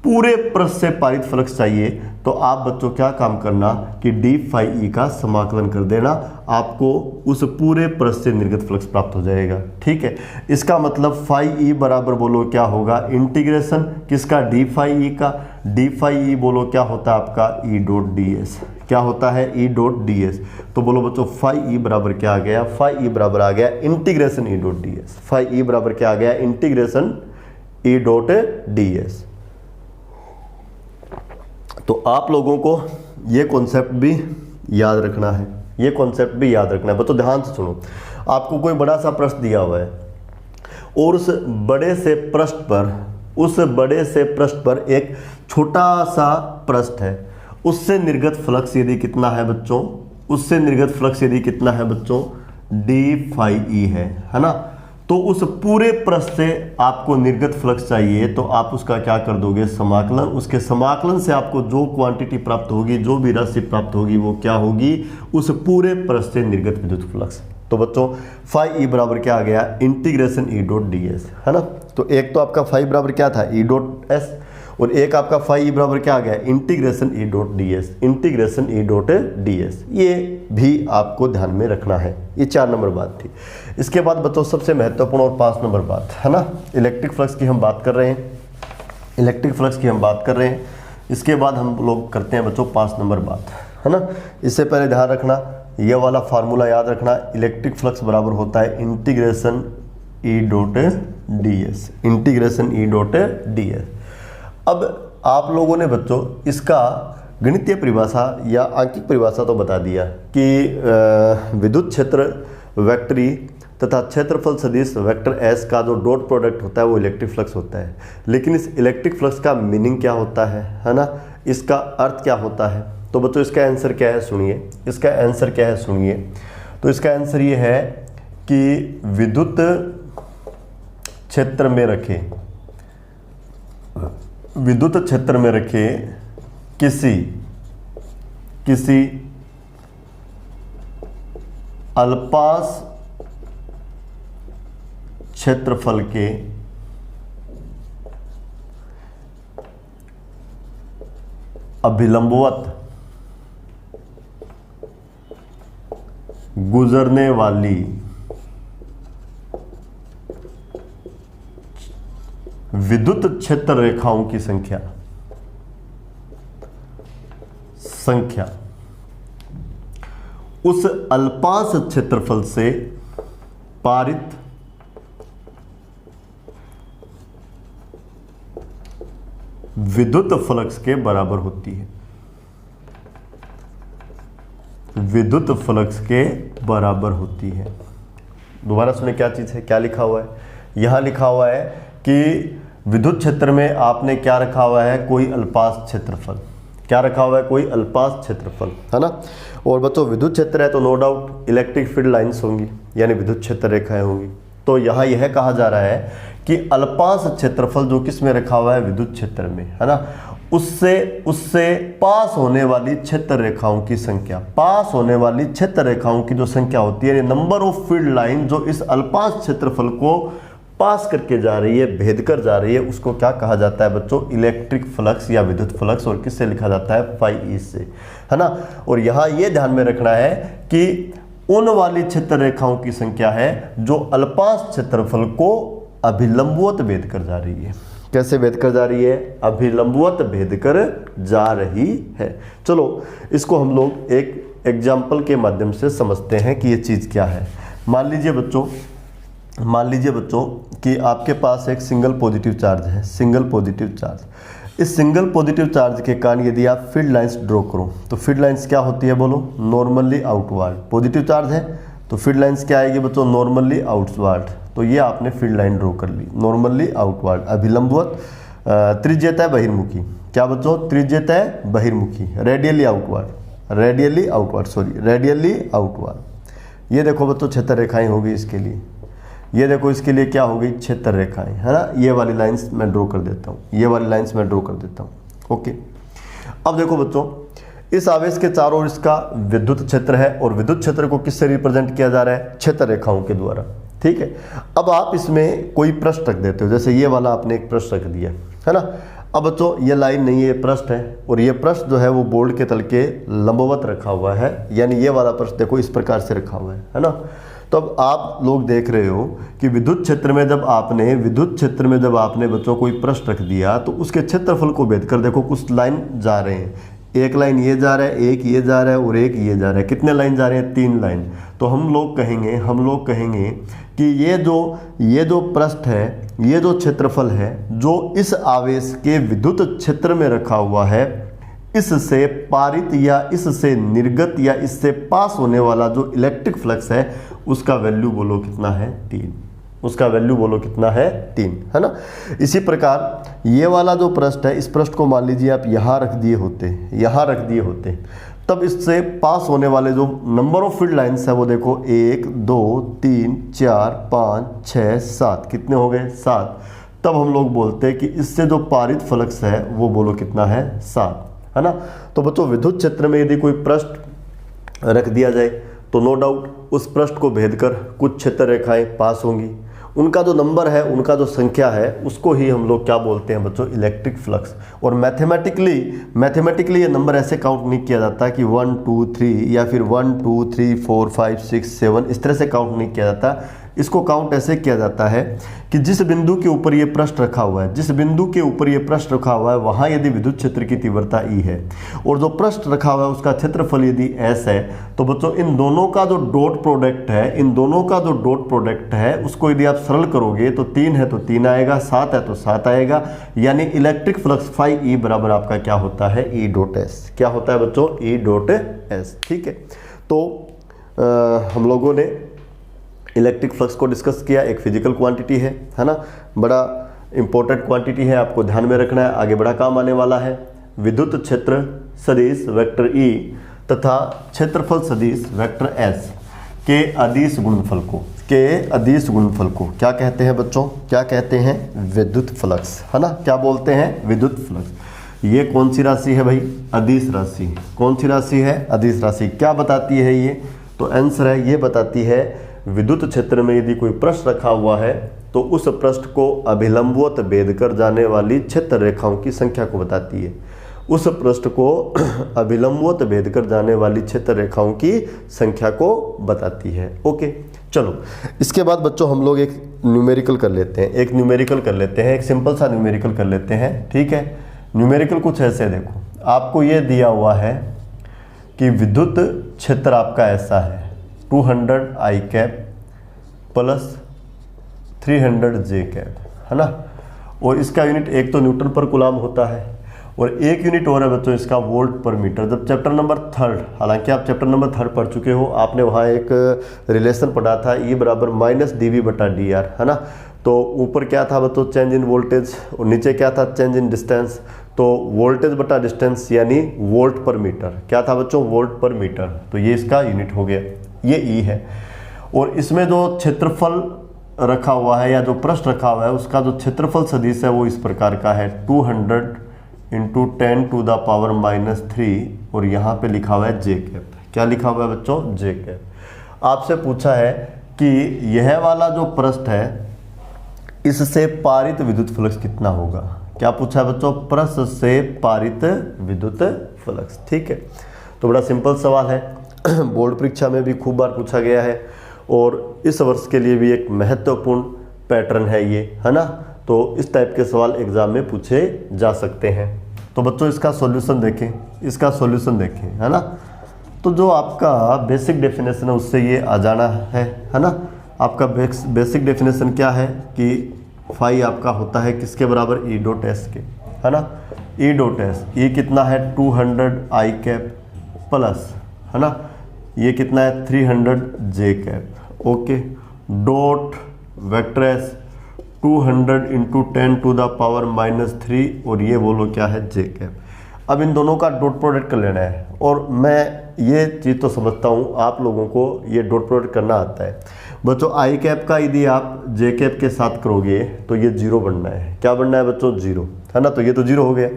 S1: पूरे पृष्ठ से पारित फ्लक्स चाहिए, तो आप बच्चों क्या काम करना कि डी फाई ई का समाकलन कर देना, आपको उस पूरे पृष्ठ से निर्गत फ्लक्स प्राप्त हो जाएगा। ठीक है, इसका मतलब फाई ई बराबर बोलो क्या होगा, इंटीग्रेशन किसका, डी फाई ई का, डी फाई ई बोलो क्या होता है आपका, ई डॉट डी एस। क्या होता है, ई डॉट डी एस। तो बोलो बच्चों फाई ई बराबर क्या आ गया, फाई ई बराबर आ गया इंटीग्रेशन ई dot D S. Phi E बराबर क्या आ गया, इंटीग्रेशन ई डॉट डी एस। तो आप लोगों को ये कॉन्सेप्ट भी याद रखना है, ये कॉन्सेप्ट भी याद रखना है। बच्चों ध्यान से सुनो, आपको कोई बड़ा सा पृष्ठ दिया हुआ है और उस बड़े से पृष्ठ पर एक छोटा सा पृष्ठ है, उससे निर्गत फ्लक्स यदि कितना है बच्चों, उससे निर्गत फ्लक्स यदि कितना है बच्चों, डी फाई ई है ना। तो उस पूरे पृष्ठ से आपको निर्गत फ्लक्स चाहिए, तो आप उसका क्या कर दोगे, समाकलन। उसके समाकलन से आपको जो क्वांटिटी प्राप्त होगी, जो भी राशि प्राप्त होगी, वो क्या होगी, उस पूरे पृष्ठ से निर्गत विद्युत फ्लक्स। तो बच्चों फाई ई बराबर क्या आ गया, इंटीग्रेशन ई डॉट डी एस, है ना। तो एक तो आपका फाई बराबर क्या था, ई डॉट एस, और एक आपका फाई ई बराबर क्या आ गया, इंटीग्रेशन ई डॉट डी एस, इंटीग्रेशन ई डॉट डी एस। ये भी आपको ध्यान में रखना है। ये 4 नंबर बात थी। इसके बाद बच्चों सबसे महत्वपूर्ण और 5 नंबर बात, है ना, इलेक्ट्रिक फ्लक्स की हम बात कर रहे हैं, इलेक्ट्रिक फ्लक्स की हम बात कर रहे हैं। इसके बाद हम लोग करते हैं बच्चों 5 नंबर बात, है ना। इससे पहले ध्यान रखना, ये वाला फार्मूला याद रखना, इलेक्ट्रिक फ्लक्स बराबर होता है इंटीग्रेशन ई डॉट डी एस, इंटीग्रेशन ई डॉट डी एस। अब आप लोगों ने बच्चों इसका गणितीय परिभाषा या आंकिक परिभाषा तो बता दिया कि विद्युत क्षेत्र वेक्टर ई तथा क्षेत्रफल सदिश वेक्टर एस का जो डॉट प्रोडक्ट होता है वो इलेक्ट्रिक फ्लक्स होता है। लेकिन इस इलेक्ट्रिक फ्लक्स का मीनिंग क्या होता है ना, इसका अर्थ क्या होता है। तो बच्चों इसका आंसर क्या है सुनिए, इसका आंसर क्या है सुनिए। तो इसका आंसर ये है कि विद्युत क्षेत्र में रखे, विद्युत क्षेत्र में रखे किसी अल्पांश क्षेत्रफल के अभिलंबवत गुजरने वाली विद्युत क्षेत्र रेखाओं की संख्या उस अल्पांश क्षेत्रफल से पारित विद्युत फ्लक्स के बराबर होती है, विद्युत फ्लक्स के बराबर होती है। दोबारा सुने क्या चीज़ है, क्या लिखा हुआ है। यहाँ लिखा हुआ है कि विद्युत क्षेत्र में आपने क्या रखा हुआ है, कोई अल्पास क्षेत्रफल। क्या रखा हुआ है, कोई अल्पास क्षेत्रफल, है ना। और बच्चों विद्युत क्षेत्र है तो no doubt electric field lines होंगी, यानी विद्युत क्षेत्र रेखाएं होंगी। तो यहाँ यह कहा जा रहा है कि अल्पास क्षेत्रफल जो किस में रखा हुआ है, विद्युत क्षेत्र में, है ना, उससे पास होने वाली क्षेत्र रेखाओं की संख्या, पास होने वाली क्षेत्र रेखाओं की जो संख्या होती है, नंबर ऑफ फील्ड लाइन जो इस अल्पास क्षेत्रफल को पास करके जा रही है, भेद कर जा रही है, उसको क्या कहा जाता है बच्चों, इलेक्ट्रिक फ्लक्स या विद्युत फ्लक्स। और किससे लिखा जाता है, फाई ई से, है ना। और यहाँ ये ध्यान में रखना है कि उन वाली क्षेत्र रेखाओं की संख्या है जो अल्पास क्षेत्रफल को अभिलंबवत भेद कर जा रही है। कैसे भेद कर जा रही है, अभिलंबवत भेद कर जा रही है। चलो इसको हम लोग एक एग्जाम्पल के माध्यम से समझते हैं कि ये चीज़ क्या है। मान लीजिए बच्चों कि आपके पास एक सिंगल पॉजिटिव चार्ज है, सिंगल पॉजिटिव चार्ज। इस सिंगल पॉजिटिव चार्ज के कारण यदि आप फील्ड लाइंस ड्रॉ करो तो फील्ड लाइंस क्या होती है, बोलो, नॉर्मली आउटवर्ड। पॉजिटिव चार्ज है तो फील्ड लाइंस क्या आएगी बच्चों, नॉर्मली आउटवर्ड। तो ये आपने फील्ड लाइन ड्रॉ कर ली, नॉर्मली आउटवर्ड, अभिलंबवत, त्रिज्यतः बहिर्मुखी। क्या बच्चों, त्रिज्यतः बहिर्मुखी, रेडियली आउटवर्ड, रेडियली आउटवर्ड। ये देखो बच्चों क्षेत्र रेखाएं होगी इसके लिए, ये देखो इसके लिए क्या हो गई, क्षेत्र रेखाएं, है ना। ये वाली लाइंस मैं ड्रॉ कर देता हूँ, ये वाली लाइंस मैं ड्रॉ कर देता हूँ। ओके, अब देखो बच्चों, इस आवेश के चारों ओर इसका विद्युत क्षेत्र है और विद्युत क्षेत्र को किससे रिप्रेजेंट किया जा रहा है, क्षेत्र रेखाओं के द्वारा। ठीक है, अब आप इसमें कोई पृष्ठ रख देते हो, जैसे ये वाला आपने एक पृष्ठ रख दिया, है ना। अब बच्चों ये लाइन नहीं है, ये पृष्ठ है, और ये पृष्ठ जो है वो बोर्ड के तल के लंबवत रखा हुआ है, यानी ये वाला पृष्ठ देखो इस प्रकार से रखा हुआ है ना। तो अब आप लोग देख रहे हो कि विद्युत क्षेत्र में जब आपने बच्चों कोई पृष्ठ रख दिया तो उसके क्षेत्रफल को भेद कर देखो कुछ लाइन जा रहे हैं, एक लाइन ये जा रहा है, एक ये जा रहा है और एक ये जा रहा है। कितने लाइन जा रहे हैं, 3 लाइन। तो हम लोग कहेंगे कि ये जो पृष्ठ है, ये जो क्षेत्रफल है जो इस आवेश के विद्युत क्षेत्र में रखा हुआ है, इससे पारित या इससे निर्गत या इससे पास होने वाला जो इलेक्ट्रिक फ्लक्स है उसका वैल्यू बोलो कितना है, 3। उसका वैल्यू बोलो कितना है, 3, है ना। इसी प्रकार ये वाला जो पृष्ठ है, इस पृष्ठ को मान लीजिए आप यहाँ रख दिए होते, तब इससे पास होने वाले जो नंबर ऑफ फील्ड लाइंस है वो देखो 1 2 3 4 5 6 7, कितने हो गए, 7। तब हम लोग बोलते हैं कि इससे जो पारित फ्लक्स है वो बोलो कितना है, 7, है ना। तो बच्चों विद्युत क्षेत्र में यदि कोई पृष्ठ रख दिया जाए तो नो डाउट उस पृष्ठ को भेद कर कुछ क्षेत्र रेखाएं पास होंगी, उनका जो नंबर है, उनका जो संख्या है, उसको ही हम लोग क्या बोलते हैं बच्चों, इलेक्ट्रिक फ्लक्स। और मैथमेटिकली ये नंबर ऐसे काउंट नहीं किया जाता कि 1 2 3 या फिर 1 2 3 4 5 6 7 इस तरह से काउंट नहीं किया जाता। इसको काउंट ऐसे किया जाता है कि जिस बिंदु के ऊपर ये पृष्ठ रखा हुआ है, वहाँ यदि विद्युत क्षेत्र की तीव्रता E है और जो पृष्ठ रखा हुआ है उसका क्षेत्रफल यदि S है, तो बच्चों इन दोनों का जो डॉट प्रोडक्ट है उसको यदि आप सरल करोगे तो 3 है तो 3 आएगा, 7 है तो 7 आएगा, यानी इलेक्ट्रिक फ्लक्स फाई E बराबर आपका क्या होता है, E डॉट S। क्या होता है बच्चों, E डॉट S। ठीक है, तो हम लोगों ने इलेक्ट्रिक फ्लक्स को डिस्कस किया। एक फिजिकल क्वांटिटी है ना, बड़ा इंपॉर्टेंट क्वांटिटी है, आपको ध्यान में रखना है, आगे बड़ा काम आने वाला है। विद्युत क्षेत्र सदिश वेक्टर E तथा क्षेत्रफल सदिश वेक्टर S के अदिश गुणनफल को क्या कहते हैं बच्चों, क्या कहते हैं, विद्युत फ्लक्स, है ना। क्या बोलते हैं, विद्युत फ्लक्स। ये कौन सी राशि है भाई, अदिश राशि। कौन सी राशि है, अदिश राशि। क्या बताती है ये, तो आंसर है ये बताती है विद्युत क्षेत्र में यदि कोई पृष्ठ रखा हुआ है तो उस पृष्ठ को अभिलंबवत भेद कर जाने वाली क्षेत्र रेखाओं की संख्या को बताती है। उस पृष्ठ को अभिलंबवत भेद कर जाने वाली क्षेत्र रेखाओं की संख्या को बताती है। ओके, चलो इसके बाद बच्चों हम लोग एक न्यूमेरिकल कर लेते हैं, एक सिंपल सा न्यूमेरिकल कर लेते हैं। ठीक है, न्यूमेरिकल कुछ ऐसे देखो, आपको ये दिया हुआ है कि विद्युत क्षेत्र आपका ऐसा है 200 I cap plus 300 J cap, है ना। और इसका यूनिट एक तो न्यूटन पर कूलम होता है और एक यूनिट और है बच्चों इसका वोल्ट पर मीटर। जब चैप्टर नंबर 3, हालांकि आप चैप्टर नंबर 3 पढ़ चुके हो, आपने वहाँ एक रिलेशन पढ़ा था E बराबर -dV/dr, है ना। तो ऊपर क्या था बच्चों, चेंज इन वोल्टेज, और नीचे क्या था, चेंज इन डिस्टेंस। तो वोल्टेज बटा डिस्टेंस यानी वोल्ट पर मीटर, क्या था बच्चों, वोल्ट पर मीटर। तो ये इसका यूनिट हो गया, ये E है। और इसमें जो क्षेत्रफल रखा हुआ है या जो पृष्ठ रखा हुआ है उसका जो क्षेत्रफल सदिश है वो इस प्रकार का है 200 × 10⁻³ और यहाँ पे लिखा हुआ है J कैप। क्या लिखा हुआ है बच्चों, J कैप। आपसे पूछा है कि यह वाला जो पृष्ठ है इससे पारित विद्युत फ्लक्स कितना होगा। क्या पूछा है बच्चों, पृष्ठ से पारित विद्युत फ्लक्स। ठीक है, तो बड़ा सिंपल सवाल है, बोर्ड परीक्षा में भी खूब बार पूछा गया है और इस वर्ष के लिए भी एक महत्वपूर्ण पैटर्न है ये, है ना। तो इस टाइप के सवाल एग्जाम में पूछे जा सकते हैं। तो बच्चों इसका सॉल्यूशन देखें, इसका सॉल्यूशन देखें, है ना। तो जो आपका बेसिक डेफिनेशन है उससे ये आ जाना है ना। आपका बेसिक डेफिनेशन क्या है कि फाई आपका होता है किसके बराबर, E डॉट एस के, है ना। E डॉट एस, ये कितना है 200 I कैप प्लस, है ना, ये कितना है 300 J cap. Okay, dot vector S 200 × 10⁻³ और ये बोलो क्या है, J कैप। अब इन दोनों का डॉट प्रोडक्ट कर लेना है और मैं ये चीज़ तो समझता हूँ आप लोगों को ये डॉट प्रोडक्ट करना आता है। बच्चों I कैप का यदि आप J कैप के साथ करोगे तो ये 0 बनना है। क्या बनना है बच्चों, 0, है ना। तो ये तो 0 हो गया।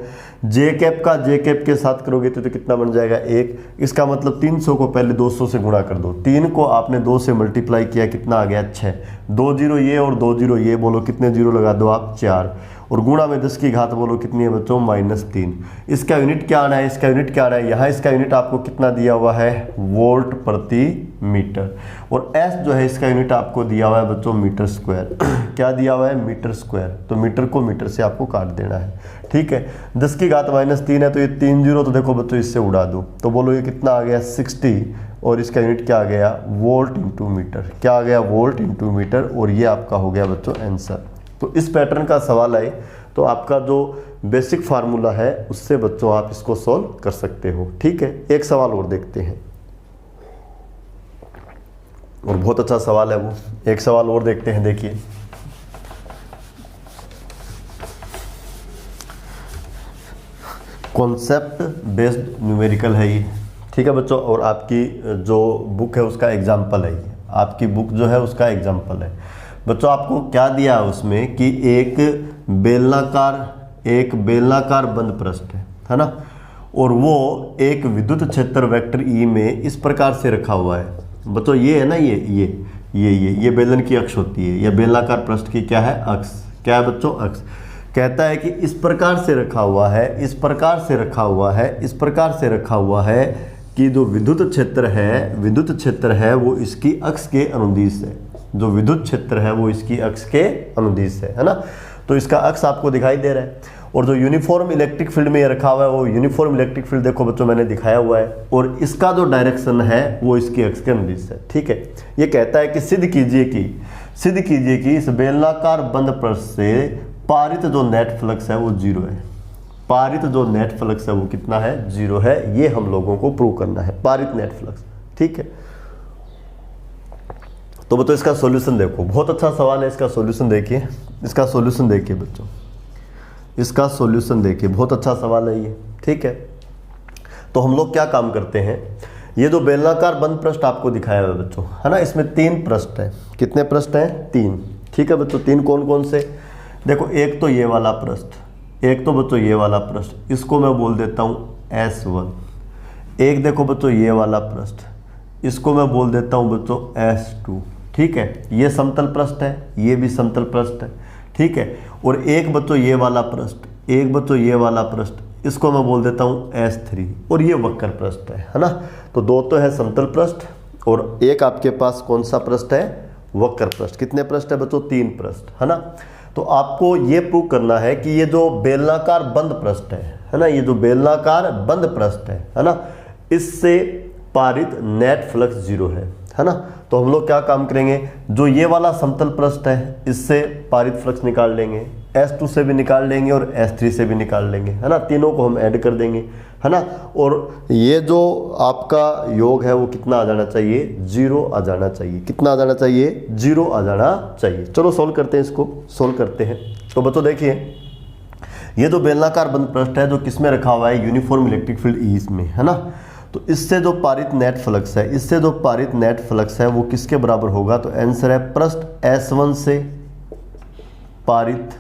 S1: J कैप का J कैप के साथ करोगे तो कितना बन जाएगा, 1। इसका मतलब 300 को पहले 200 से गुणा कर दो, 3 को आपने 2 से मल्टीप्लाई किया, कितना आ गया, 6। 2 0 ये और 2 0 ये, बोलो कितने 0 लगा दो आप, 4। और गुणा में 10 की घात बोलो कितनी है बच्चों, -3। इसका यूनिट क्या आना है, इसका यूनिट क्या आना है, यहाँ इसका यूनिट आपको कितना दिया हुआ है, वोल्ट प्रति मीटर। और S जो है इसका यूनिट आपको दिया हुआ है बच्चों मीटर स्क्वायर। क्या दिया हुआ है, मीटर स्क्वायर। तो मीटर को मीटर से आपको काट देना है। ठीक है, 10 की घात -3 है तो ये 3 0, तो देखो बच्चों इससे उड़ा दो तो बोलो ये कितना आ गया, 60। और इसका यूनिट क्या आ गया, वोल्ट इंटू मीटर। क्या आ गया, वोल्ट इंटू मीटर। और ये आपका हो गया बच्चों आंसर। तो इस पैटर्न का सवाल आए तो आपका जो बेसिक फार्मूला है उससे बच्चों आप इसको सॉल्व कर सकते हो। ठीक है, एक सवाल और देखते हैं और बहुत अच्छा सवाल है वो, एक सवाल और देखते हैं। देखिए, कॉन्सेप्ट बेस्ड न्यूमेरिकल है ये। ठीक है बच्चों, और आपकी जो बुक है उसका एग्जाम्पल है ये, आपकी बुक जो है उसका एग्जाम्पल है। बच्चों आपको क्या दिया है उसमें कि एक बेलनाकार बंद पृष्ठ है ना, और वो एक विद्युत क्षेत्र वेक्टर E में इस प्रकार से रखा हुआ है। बच्चों ये है ना, ये बेलन की अक्ष होती है, या बेलनाकार पृष्ठ की क्या है, अक्ष। क्या है बच्चों, अक्ष। कहता है कि इस प्रकार से रखा हुआ है, इस प्रकार से रखा हुआ है, इस प्रकार से रखा हुआ है कि जो विद्युत क्षेत्र है वो इसकी अक्ष के अनुदिश है। जो विद्युत क्षेत्र है वो इसकी अक्ष के अनुदिश है ना। तो इसका अक्ष आपको दिखाई दे रहा है। और जो यूनिफॉर्म इलेक्ट्रिक फील्ड में ये रखा हुआ है वो यूनिफॉर्म इलेक्ट्रिक फील्ड देखो बच्चों मैंने दिखाया हुआ है, और इसका जो डायरेक्शन है वो इसकी अक्ष के अनुदिश है। ठीक है, ये कहता है कि सिद्ध कीजिए कि इस बेलनाकार बंद पृष्ठ से पारित जो नेट फ्लक्स है वो 0 है। पारित जो नेट फ्लक्स है वो कितना है, 0 है। ये हम लोगों को प्रूव करना है, पारित नेट फ्लक्स। ठीक है, तो बच्चों इसका सॉल्यूशन देखो, बहुत अच्छा सवाल है। इसका सॉल्यूशन देखिए, इसका सॉल्यूशन देखिए बच्चों, इसका सॉल्यूशन देखिए, बहुत अच्छा सवाल है ये। ठीक है, तो हम लोग क्या काम करते हैं, ये जो बेलनाकार बंद पृष्ठ आपको दिखाया हुआ है बच्चों, है ना, इसमें 3 पृष्ठ हैं। कितने पृष्ठ हैं, 3। ठीक है बच्चों, 3 कौन कौन से, देखो एक तो ये वाला पृष्ठ, एक तो बच्चों ये वाला पृष्ठ, इसको मैं बोल देता हूँ S1। एक देखो बच्चों ये वाला पृष्ठ, इसको मैं बोल देता हूँ बच्चों S2। ठीक है, ये समतल पृष्ठ है, ये भी समतल पृष्ठ है। ठीक है, और एक बच्चों ये वाला पृष्ठ, एक बच्चों ये वाला पृष्ठ, इसको मैं बोल देता हूँ S3। और ये वक्र पृष्ठ है ना। तो 2 तो है समतल पृष्ठ और एक आपके पास कौन सा पृष्ठ है, वक्र पृष्ठ। कितने पृष्ठ है बच्चों, 3 पृष्ठ, है ना। तो आपको ये प्रूव करना है कि ये जो बेलनाकार बंद पृष्ठ है ना, ये जो बेलनाकार बंद पृष्ठ है ना, इससे पारित नेट फ्लक्स 0 है है ना। तो हम लोग क्या काम करेंगे, जो ये वाला समतल पृष्ठ है इससे पारित फ्लक्स निकाल लेंगे, S2 से भी निकाल लेंगे और S3 से भी निकाल लेंगे, है ना। तीनों को हम ऐड कर देंगे, है ना। और ये जो आपका योग है वो कितना आ जाना चाहिए, 0 आ जाना चाहिए। कितना आ जाना चाहिए, 0 आ जाना चाहिए। चलो सॉल्व करते हैं, इसको सॉल्व करते हैं। तो बच्चों देखिए, ये जो बेलनाकार बंद पृष्ठ है जो किसमें रखा हुआ है, यूनिफॉर्म इलेक्ट्रिक फील्ड ई में, है ना। तो इससे जो पारित नेट फ्लक्स है, इससे जो पारित नेट फ्लक्स है वो किसके बराबर होगा, तो आंसर है पृष्ठ S1 से पारित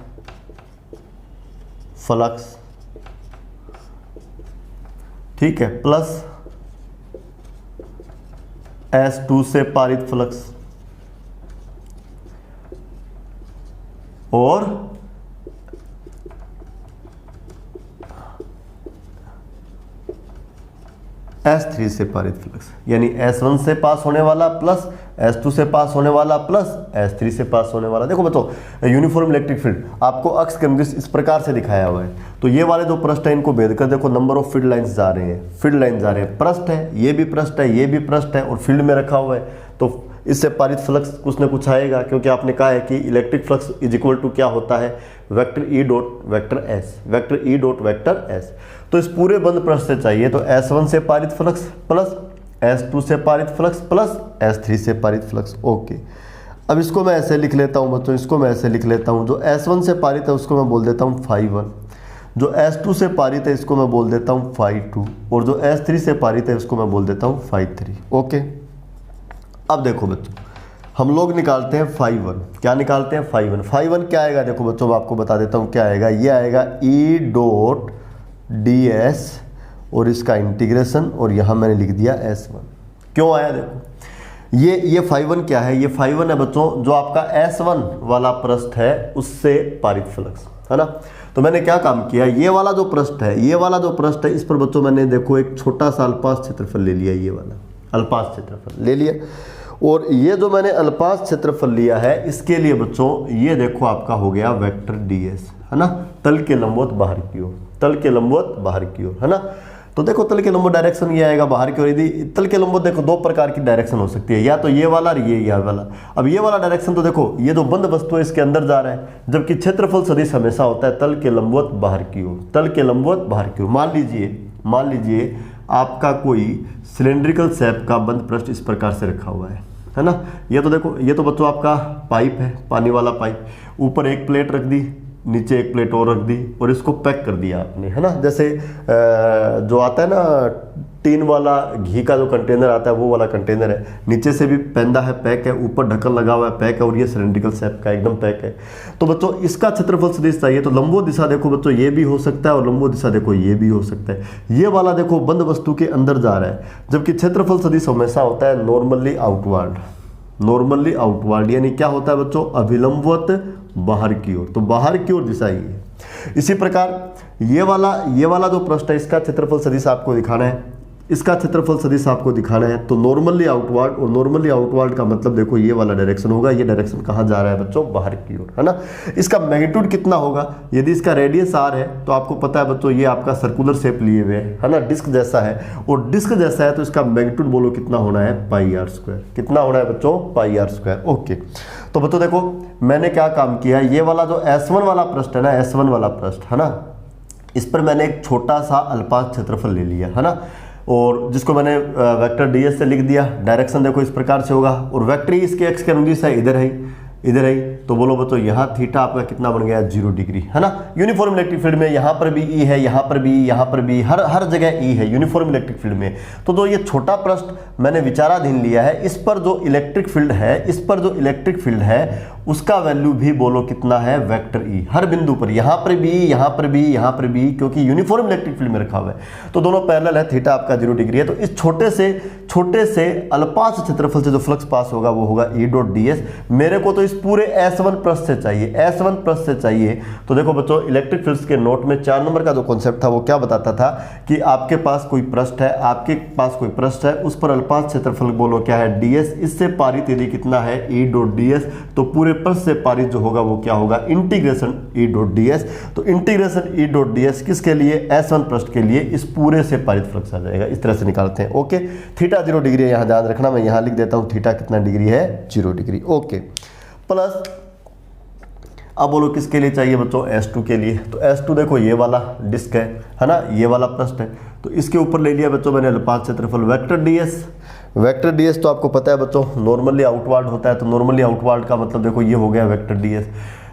S1: फ्लक्स, ठीक है, प्लस S2 से पारित फ्लक्स और S3 से पारित फ्लक्स, यानी S1 से पास होने वाला प्लस S2 से पास होने वाला प्लस S3 से पास होने वाला। देखो बच्चों, यूनिफॉर्म इलेक्ट्रिक फील्ड आपको अक्ष के अनुदिश इस प्रकार से दिखाया हुआ है। तो ये वाले जो पृष्ठ है इनको भेद कर देखो, नंबर ऑफ फील्ड लाइंस जा रहे हैं, फील्ड लाइन जा रहे हैं। पृष्ठ है, ये भी पृष्ठ है, ये भी पृष्ठ है और फील्ड में रखा हुआ है, तो इससे पारित फ्लक्स कुछ ना कुछ आएगा, क्योंकि आपने कहा है कि electric flux is equal to क्या होता है, vector E dot vector S, vector E dot vector S. तो इस पूरे बंद पृष्ठ से चाहिए तो S1 से पारित फ्लक्स प्लस S2 से पारित फ्लक्स प्लस S3 से पारित फ्लक्स। ओके, अब इसको मैं ऐसे लिख लेता हूँ बच्चों, इसको मैं ऐसे लिख लेता हूँ, जो S1 से पारित है उसको मैं बोल देता हूँ φ1, जो S2 से पारित है इसको मैं बोल देता हूँ φ2 और जो S3 से पारित है उसको मैं बोल देता हूँ φ3। ओके, अब देखो बच्चों, हम लोग निकालते हैं φ1। क्या निकालते हैं, φ1। φ1 क्या आएगा, देखो बच्चों मैं आपको बता देता हूँ क्या आएगा। ये आएगा ई डॉट ds और इसका इंटीग्रेशन और यहाँ मैंने लिख दिया S1। क्यों आया, देखो ये φ1 क्या है, ये φ1 है बच्चों जो आपका S1 वाला पृष्ठ है उससे पारित फ्लक्स, है ना। तो मैंने क्या काम किया, ये वाला जो पृष्ठ है, ये वाला जो पृष्ठ है इस पर बच्चों मैंने देखो एक छोटा सा अल्पास क्षेत्रफल ले लिया, ये वाला अल्पास क्षेत्रफल ले लिया। और ये जो मैंने अल्पास क्षेत्रफल लिया है इसके लिए बच्चों ये देखो आपका हो गया वेक्टर ds, है ना, तल के लंबवत बाहर की ओर, तल के लंबवत बाहर की ओर, है ना। तो देखो तल के लंबवत डायरेक्शन ये आएगा बाहर की ओर। यदि तल के लंबवत देखो दो प्रकार की डायरेक्शन हो सकती है, या तो ये वाला और ये वाला। अब ये वाला डायरेक्शन तो देखो ये जो बंद वस्तु है इसके अंदर जा रहा है, जबकि क्षेत्रफल सदिश हमेशा होता है तल के लंबवत बाहर की ओर, तल के लंबवत बाहर की ओर। मान लीजिए आपका कोई सिलेंड्रिकल शेप का बंद पृष्ठ इस प्रकार से रखा हुआ है ना। ये तो देखो, ये तो बच्चों आपका पाइप है, पानी वाला पाइप, ऊपर एक प्लेट रख दी, नीचे एक प्लेट और रख दी और इसको पैक कर दिया आपने, है ना। जैसे जो आता है ना टीन वाला घी का जो कंटेनर आता है वो वाला कंटेनर है, नीचे से भी पैंदा है, पैक है, ऊपर ढक्कन लगा हुआ है, पैक है, और ये सिलेंड्रिकल शेप का एकदम पैक है। तो बच्चों इसका क्षेत्रफल सदिश चाहिए तो लंबवत दिशा देखो बच्चों ये भी हो सकता है और लंबवत दिशा देखो ये भी हो सकता है। ये वाला देखो बंद वस्तु के अंदर जा रहा है, जबकि क्षेत्रफल सदिश हमेशा होता है नॉर्मली आउटवर्ड, नॉर्मली आउटवर्ड, यानी क्या होता है बच्चों, अभिलंबवत बाहर की ओर। तो बाहर की ओर दिशा ये है। इसी प्रकार ये वाला जो पृष्ठ है इसका क्षेत्रफल सदिश आपको दिखाना है, इसका क्षेत्रफल सदिश आपको दिखाना है। तो नॉर्मली आउटवर्ड, और नॉर्मली आउटवर्ड का मतलब देखो ये वाला डायरेक्शन होगा, ये डायरेक्शन कहाँ जा रहा है बच्चों, बाहर की ओर, है ना। इसका मैग्नीट्यूड कितना होगा, यदि इसका रेडियस r है तो आपको पता है बच्चों ये आपका सर्कुलर शेप लिए हुए है ना, डिस्क जैसा है, और डिस्क जैसा है तो इसका मैग्नीट्यूड बोलो कितना होना है, πr²। कितना होना है बच्चों, πr²। ओके, तो बच्चों देखो मैंने क्या काम किया, ये वाला जो S1 वाला पृष्ठ है ना, S1 वाला पृष्ठ, है ना, इस पर मैंने एक छोटा सा अल्पास क्षेत्रफल ले लिया, है ना, और जिसको मैंने वेक्टर ds से लिख दिया। डायरेक्शन देखो इस प्रकार से होगा, और वेक्टर ई इसके एक्स के अनुदिश है, इधर है, तो बोलो बच्चों यहाँ थीटा आपका कितना बन गया, 0 डिग्री, है ना। यूनिफॉर्म इलेक्ट्रिक फील्ड में यहाँ पर भी ई है, यहाँ पर भी, यहाँ पर भी, हर जगह ई है यूनिफॉर्म इलेक्ट्रिक फील्ड में। तो जो ये छोटा पृष्ठ मैंने विचाराधीन लिया है, इस पर जो इलेक्ट्रिक फील्ड है उसका वैल्यू भी बोलो कितना है, वेक्टर ई, हर बिंदु पर, यहाँ पर भी, यहाँ पर भी, यहाँ पर भी, क्योंकि यूनिफॉर्म इलेक्ट्रिक फील्ड में रखा हुआ है। तो दोनों पैरेलल है, थीटा आपका 0 डिग्री है। तो इस छोटे से अल्पास क्षेत्रफल से जो फ्लक्स पास होगा वो होगा ई डॉट ds। मेरे को तो इस पूरे S1 पृष्ठ से चाहिए, तो देखो बच्चों इलेक्ट्रिक फील्ड्स के नोट में 4 नंबर का जो कॉन्सेप्ट था वो क्या बताता था कि आपके पास कोई पृष्ठ है, उस पर अल्पास क्षेत्रफल बोलो क्या है, ds, इससे पारित यदि कितना है, ई डॉट ds, तो पूरे प्रश्न से पारित जो होगा वो क्या होगा, इंटीग्रेशन ई डॉट डी एस। तो इंटीग्रेशन ई डॉट डी एस किसके लिए, S1 पृष्ठ के लिए इस पूरे से पारित फ्लक्स आ जाएगा। इस तरह से निकालते हैं। ओके, थीटा 0 डिग्री है, यहाँ ध्यान रखना, मैं यहाँ लिख देता हूँ थीटा कितना डिग्री है, 0 डिग्री। ओके, प्लस अब बोलो किसके लिए चाहिए बच्चों, S2 के लिए। तो S2 देखो ये वाला डिस्क है ना, ये वाला पृष्ठ है, तो इसके ऊपर ले लिया बच्चों मैंने अल्पात क्षेत्रफल वेक्टर डीएस। वेक्टर डीएस तो आपको पता है बच्चों नॉर्मली आउटवर्ड होता है, तो नॉर्मली आउटवर्ड का मतलब देखो ये हो गया वेक्टर डीएस।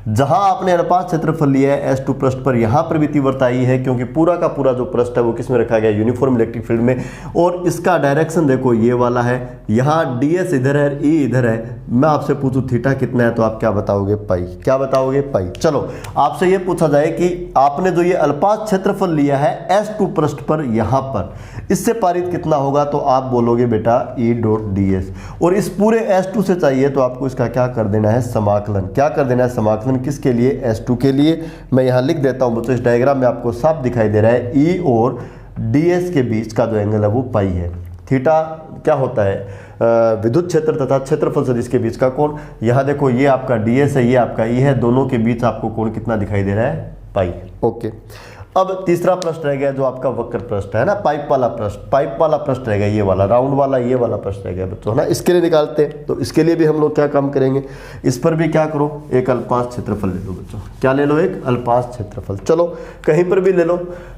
S1: जहां आपने अनुपात क्षेत्रफल लिया है S2 पृष्ठ पर, यहां पर भी तीव्रता आई है, क्योंकि पूरा का पूरा जो पृष्ठ है वो किस में रखा गया, यूनिफॉर्म इलेक्ट्रिक फील्ड में। और इसका डायरेक्शन देखो ये वाला है, यहाँ ds इधर है, E इधर है। मैं आपसे पूछूं थीटा कितना है, तो आप क्या बताओगे, पाई। क्या बताओगे, पाई। चलो आपसे ये पूछा जाए कि आपने जो ये अनुपात क्षेत्रफल लिया है S2 पृष्ठ पर, यहाँ पर इससे पारित कितना होगा, तो आप बोलोगे बेटा E डॉट ds। और इस पूरे S2 से चाहिए तो आपको इसका क्या कर देना है, समाकलन। क्या कर देना है, समाकलन। किसके लिए, S2 के लिए। मैं यहां लिख देता हूं बच्चों, इस डायग्राम में आपको साफ दिखाई दे रहा है E और ds के बीच का जो एंगल है वो पाई है। थीटा क्या होता है, विद्युत क्षेत्र तथा क्षेत्रफल सदिश के बीच का कोण। यहां देखो ये आपका ds है, ये आपका E है, दोनों के बीच आपको कोण कितना दिखाई दे रहा है, पाई। ओके, अब तीसरा प्रश्न रह गया जो आपका वक्र प्रश्न है ना, पाइप वाला प्रश्न। पाइप वाला प्रश्न रह गया, ये वाला राउंड वाला, ये वाला प्रश्न रह गया बच्चों, है ना। इसके लिए निकालते हैं, तो इसके लिए भी हम लोग क्या काम करेंगे, इस पर भी क्या करो, एक अल्पांश क्षेत्रफल ले लो बच्चों। क्या ले लो, एक अल्पांश क्षेत्रफल। चलो कहीं पर भी ले लो,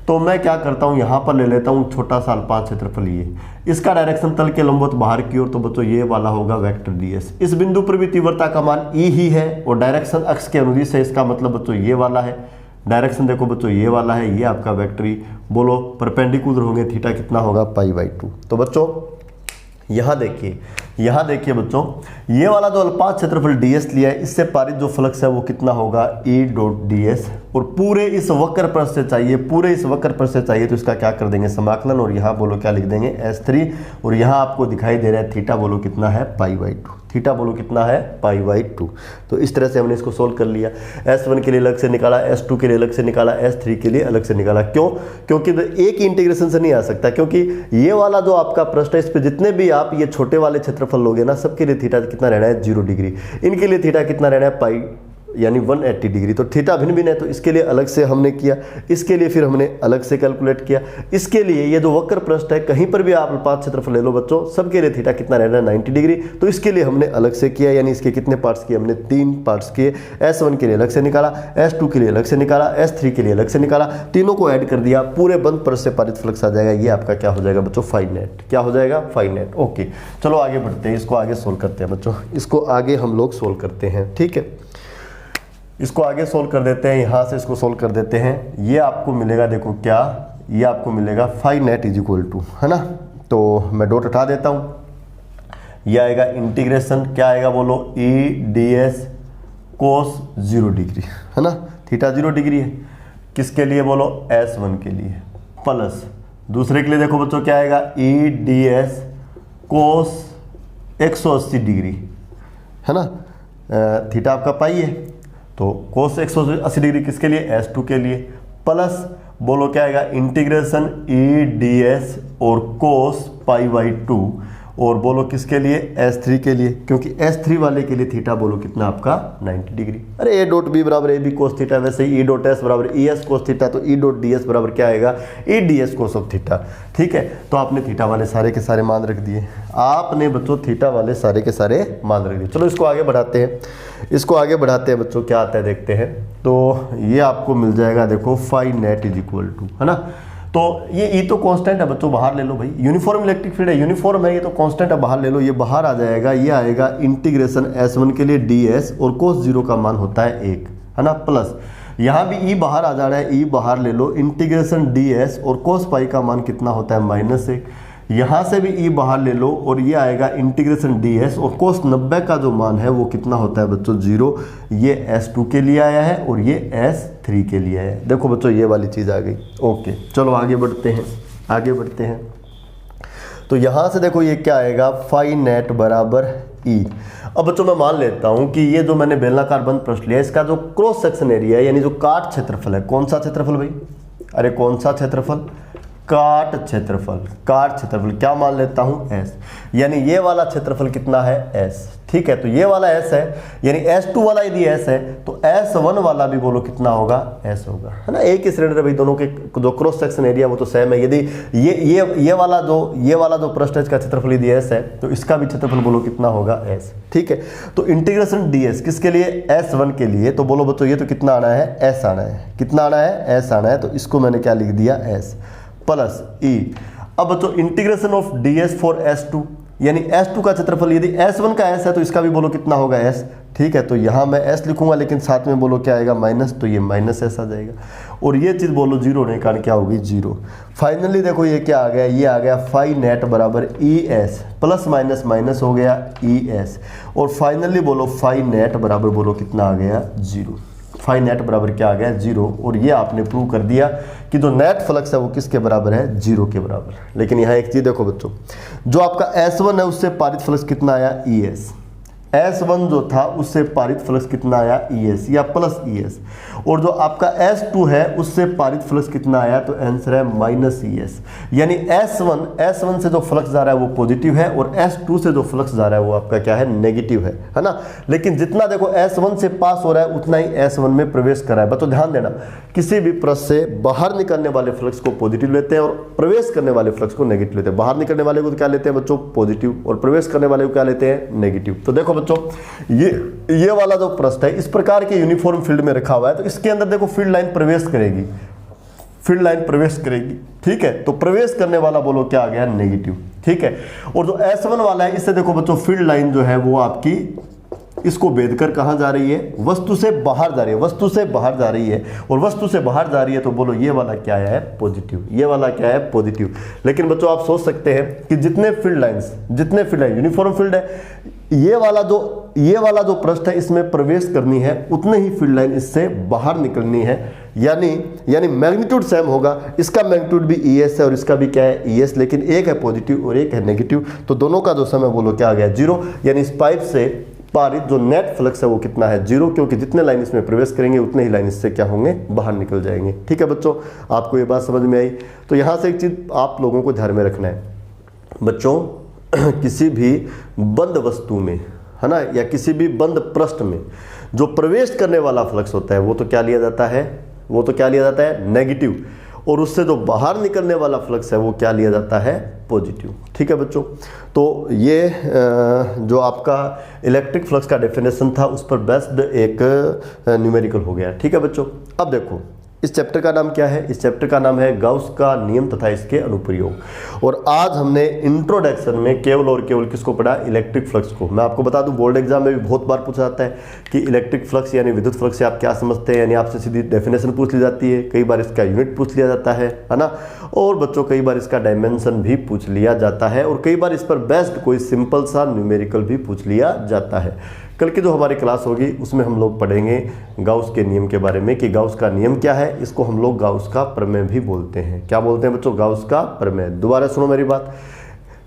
S1: तो मैं क्या करता हूँ, यहाँ पर ले लेता हूँ छोटा सा अल्पांश क्षेत्रफल। ये इसका डायरेक्शन तल के लंबवत बाहर की ओर, तो बच्चों ये वाला होगा वेक्टर डीएस। इस बिंदु पर भी तीव्रता का मान E ही है, और डायरेक्शन अक्ष के अनुदिश है, इसका मतलब बच्चों ये वाला है। डायरेक्शन देखो बच्चों ये वाला है, ये आपका वेक्टरी। बोलो परपेंडिकुलर होंगे, थीटा कितना होगा, पाई/2। तो बच्चों यहाँ देखिए बच्चों, ये वाला जो अल्पांश क्षेत्रफल ds लिया है, इससे पारित जो फ्लक्स है वो कितना होगा, E डॉट ds। और पूरे इस वक्र पृष्ठ से चाहिए, पूरे इस वक्र पृष्ठ से चाहिए, तो इसका क्या कर देंगे, समाकलन। और यहाँ बोलो क्या लिख देंगे, S3। और यहाँ आपको दिखाई दे रहा है थीटा बोलो कितना है, पाई/2। थीटा बोलो कितना है, पाई/2। तो इस तरह से हमने इसको सोल्व कर लिया। S1 के लिए अलग से निकाला, S2 के लिए अलग से निकाला, S3 के लिए अलग से निकाला। क्यों, क्योंकि एक ही इंटीग्रेशन से नहीं आ सकता, क्योंकि ये वाला जो आपका प्रश्न है, इस पर जितने भी आप ये छोटे वाले क्षेत्रफल लोगे ना, सबके लिए थीटा कितना रहना है, 0 डिग्री। इनके लिए थीटा कितना रहना है, पाई यानी 180 डिग्री। तो थीटा भिन्न भिन्न है, तो इसके लिए अलग से हमने किया, इसके लिए फिर हमने अलग से कैलकुलेट किया। इसके लिए ये जो वक्र पृष्ठ है, कहीं पर भी आप अल्पांश क्षेत्रफल ले लो बच्चों, सबके लिए थीटा कितना रहना है, 90 डिग्री। तो इसके लिए हमने अलग से किया, यानी इसके कितने पार्ट्स किए हमने, 3 पार्ट्स किए। S1 के लिए अलग से निकाला, S2 के लिए अलग से निकाला, S3 के लिए अलग से निकाला, तीनों को ऐड कर दिया, पूरे बंद पृष्ठ से पारित फ्लक्स आ जाएगा। ये आपका क्या हो जाएगा बच्चों, फाई नेट। क्या हो जाएगा, फाई नेट। ओके, चलो आगे बढ़ते हैं, इसको आगे सोल्व करते हैं बच्चों, इसको आगे हम लोग सोल्व करते हैं। ठीक है, इसको आगे सोल्व कर देते हैं, यहाँ से इसको सोल्व कर देते हैं। ये आपको मिलेगा, देखो क्या, ये आपको मिलेगा phi net is equal to, है ना। तो मैं डॉट हटा देता हूँ, ये आएगा इंटीग्रेशन, क्या आएगा बोलो, E ds कोस 0 डिग्री, है ना। थीटा 0 डिग्री है, किसके लिए बोलो, S1 के लिए। प्लस दूसरे के लिए देखो बच्चों क्या आएगा, E ds कोस 180 डिग्री, है ना। थीटा आपका पाई है, तो कोस 180 डिग्री किसके लिए, S2 के लिए। प्लस बोलो क्या आएगा, इंटीग्रेशन E ds और कोस पाई/2, और बोलो किसके लिए, S3 के लिए, क्योंकि S3 वाले के लिए थीटा बोलो कितना आपका, 90 डिग्री। अरे A डॉट बी बराबर AB कोस थीटा, वैसे ही E डॉट S बराबर ES कोस थीटा, तो E डॉट ds बराबर क्या आएगा, E ds cos of theta. ठीक है, तो आपने थीटा वाले सारे के सारे मान रख दिए, आपने बच्चों थीटा वाले सारे के सारे मान रख दिए। चलो इसको आगे बढ़ाते हैं, इसको आगे बढ़ाते हैं बच्चों, क्या आता है देखते हैं। तो ये आपको मिल जाएगा, देखो phi net is equal to, है ना। तो ये E तो कांस्टेंट है बच्चों, बाहर ले लो भाई, यूनिफॉर्म इलेक्ट्रिक फील्ड है, यूनिफॉर्म है, ये तो कांस्टेंट है, बाहर ले लो, ये बाहर आ जाएगा। ये आएगा इंटीग्रेशन S1 के लिए ds और कोस 0 का मान होता है 1, है ना। प्लस यहाँ भी E बाहर आ जा रहा है, E बाहर ले लो, इंटीग्रेशन ds और कोस पाई का मान कितना होता है, -1। यहाँ से भी E बाहर ले लो, और ये आएगा इंटीग्रेशन ds और कोस 90 का जो मान है वो कितना होता है बच्चों, 0। ये S2 के लिए आया है और ये S3 के लिए आया है। देखो बच्चों ये वाली चीज़ आ गई। ओके, चलो आगे बढ़ते हैं, आगे बढ़ते हैं। तो यहाँ से देखो ये क्या आएगा, फाई नेट बराबर E। अब बच्चों मैं मान लेता हूँ कि ये जो मैंने बेलनाकार बंद पृष्ठ लिया, इसका जो क्रॉस सेक्शन एरिया है, यानी जो काट क्षेत्रफल है, कौन सा क्षेत्रफल भाई, अरे कौन सा क्षेत्रफल, काट क्षेत्रफल, काट क्षेत्रफल क्या मान लेता हूं एस, यानी ये वाला क्षेत्रफल कितना है एस, ठीक है। तो ये वाला एस है, यानी S2 वाला यदि एस है तो S1 वाला भी बोलो कितना होगा एस होगा, है ना। एक ही सिलेंडर भाई, दोनों के जो क्रॉस सेक्शन एरिया वो तो सेम है। यदि ये वाला जो पृष्ठ का क्षेत्रफल यदि एस है तो इसका भी क्षेत्रफल बोलो कितना होगा एस, ठीक है। तो इंटीग्रेशन ds किसके लिए, S1 के लिए। तो बोलो बच्चों ये तो कितना आना है एस आना है, कितना आना है एस आना है। तो इसको मैंने क्या लिख दिया एस प्लस ई। अब बच्चों integration of ds for S2, यानी S2 का क्षेत्रफल यदि S1 का S है तो इसका भी बोलो कितना होगा S, ठीक है। तो यहाँ मैं S लिखूंगा लेकिन साथ में बोलो क्या आएगा माइनस, तो ये माइनस S आ जाएगा और ये चीज़ बोलो जीरो होने के कारण क्या होगी जीरो। फाइनली देखो ये क्या आ गया, ये आ गया फाई नेट बराबर ES, प्लस माइनस माइनस हो गया ES, और फाइनली बोलो फाई नेट बराबर बोलो कितना आ गया जीरो। फाई नेट बराबर क्या आ गया जीरो, और ये आपने प्रूव कर दिया कि जो नेट फ्लक्स है वो किसके बराबर है, जीरो के बराबर। लेकिन यहाँ एक चीज देखो बच्चों, जो आपका S1 है उससे पारित फ्लक्स कितना आया ES, S1 जो था उससे पारित फ्लक्स कितना आया ES या प्लस ES, और जो आपका S2 है उससे पारित फ्लक्स कितना आया, तो आंसर है माइनस ES। यानी S1 से जो फ्लक्स जा रहा है वो पॉजिटिव है और S2 से जो फ्लक्स जा रहा है वो आपका क्या है, नेगेटिव है ना। लेकिन जितना देखो S1 से पास हो रहा है उतना ही S1 में प्रवेश कर रहा है। बच्चों ध्यान देना, किसी भी पृष्ठ से बाहर निकलने वाले फ्लक्स को पॉजिटिव लेते हैं और प्रवेश करने वाले फ्लक्स को नेगेटिव लेते हैं। बाहर निकलने वाले को क्या लेते हैं बच्चों, पॉजिटिव, और प्रवेश करने वाले को क्या लेते हैं, नेगेटिव। तो देखो बच्चों ये वाला जो पृष्ठ है इस प्रकार के यूनिफॉर्म फील्ड में रखा हुआ है, तो इसके अंदर देखो फील्ड लाइन प्रवेश करेगी, फील्ड लाइन प्रवेश करेगी, ठीक है। तो प्रवेश करने वाला बोलो क्या आ गया, नेगेटिव, ठीक है। और जो S1 वाला है इससे देखो बच्चों फील्ड लाइन जो है वो आपकी इसको भेद कर कहां जा रही है, वस्तु से बाहर जा रही है, वस्तु से बाहर जा रही है, और वस्तु से बाहर जा रही है तो बोलो ये वाला क्या है, पॉजिटिव, ये वाला क्या है, पॉजिटिव। लेकिन बच्चों आप सोच सकते हैं कि जितने फील्ड लाइन यूनिफॉर्म फील्ड है, ये वाला जो पृष्ठ है इसमें प्रवेश करनी है, उतने ही फील्ड लाइन इससे बाहर निकलनी है, यानी मैग्नीट्यूड सेम होगा। इसका मैग्नीट्यूड भी ES है और इसका भी क्या है ES, लेकिन एक है पॉजिटिव और एक है नेगेटिव, तो दोनों का जो समय बोलो क्या आ गया, जीरो। यानी इस पाइप से पारित जो नेट फ्लक्स है वो कितना है, जीरो, क्योंकि जितने लाइन इसमें प्रवेश करेंगे उतने ही लाइन इससे क्या होंगे, बाहर निकल जाएंगे। ठीक है बच्चों, आपको ये बात समझ में आई। तो यहाँ से एक चीज आप लोगों को ध्यान में रखना है बच्चों, किसी भी बंद वस्तु में, है ना, या किसी भी बंद पृष्ठ में जो प्रवेश करने वाला फ्लक्स होता है वो तो क्या लिया जाता है, नेगेटिव, और उससे जो बाहर निकलने वाला फ्लक्स है वो क्या लिया जाता है, पॉजिटिव। ठीक है बच्चों, तो ये जो आपका इलेक्ट्रिक फ्लक्स का डेफिनेशन था उस पर बेस्ड एक न्यूमेरिकल हो गया। ठीक है बच्चों, अब देखो इस चैप्टर का नाम क्या है, इस चैप्टर का नाम है गाउस का नियम तथा इसके अनुप्रयोग। और आज हमने इंट्रोडक्शन में केवल और केवल किसको पढ़ा, इलेक्ट्रिक फ्लक्स को। मैं आपको बता दूं बोर्ड एग्जाम में भी बहुत बार पूछा जाता है कि इलेक्ट्रिक फ्लक्स यानी विद्युत फ्लक्स से आप क्या समझते हैं, यानी आपसे सीधी डेफिनेशन पूछ ली जाती है, कई बार इसका यूनिट पूछ लिया जाता है ना, और बच्चों कई बार इसका डायमेंशन भी पूछ लिया जाता है, और कई बार इस पर बेस्ड कोई सिंपल सा न्यूमेरिकल भी पूछ लिया जाता है। कल की जो हमारी क्लास होगी उसमें हम लोग पढ़ेंगे गाउस के नियम के बारे में कि गाउस का नियम क्या है। इसको हम लोग गाउस का प्रमेय भी बोलते हैं। क्या बोलते हैं बच्चों, गाउस का प्रमेय। दोबारा सुनो मेरी बात,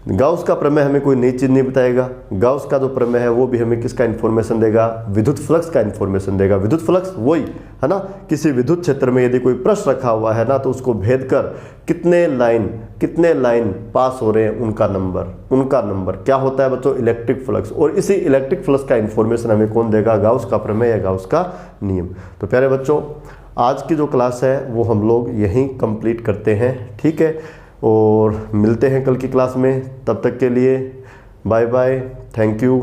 S1: गाउस का प्रमेय हमें कोई नई चीज नहीं बताएगा। गाउस का जो प्रमेय है वो भी हमें किसका इन्फॉर्मेशन देगा, विद्युत फ्लक्स का इन्फॉर्मेशन देगा। विद्युत फ्लक्स वही है ना, किसी विद्युत क्षेत्र में यदि कोई पृष्ठ रखा हुआ है ना, तो उसको भेद कर कितने लाइन पास हो रहे हैं उनका नंबर क्या होता है बच्चों, इलेक्ट्रिक फ्लक्स। और इसी इलेक्ट्रिक फ्लक्स का इन्फॉर्मेशन हमें कौन देगा, गाउस का प्रमेय या गाउस का नियम। तो प्यारे बच्चों, आज की जो क्लास है वो हम लोग यहीं कंप्लीट करते हैं। ठीक है, और मिलते हैं कल की क्लास में। तब तक के लिए बाय बाय, थैंक यू।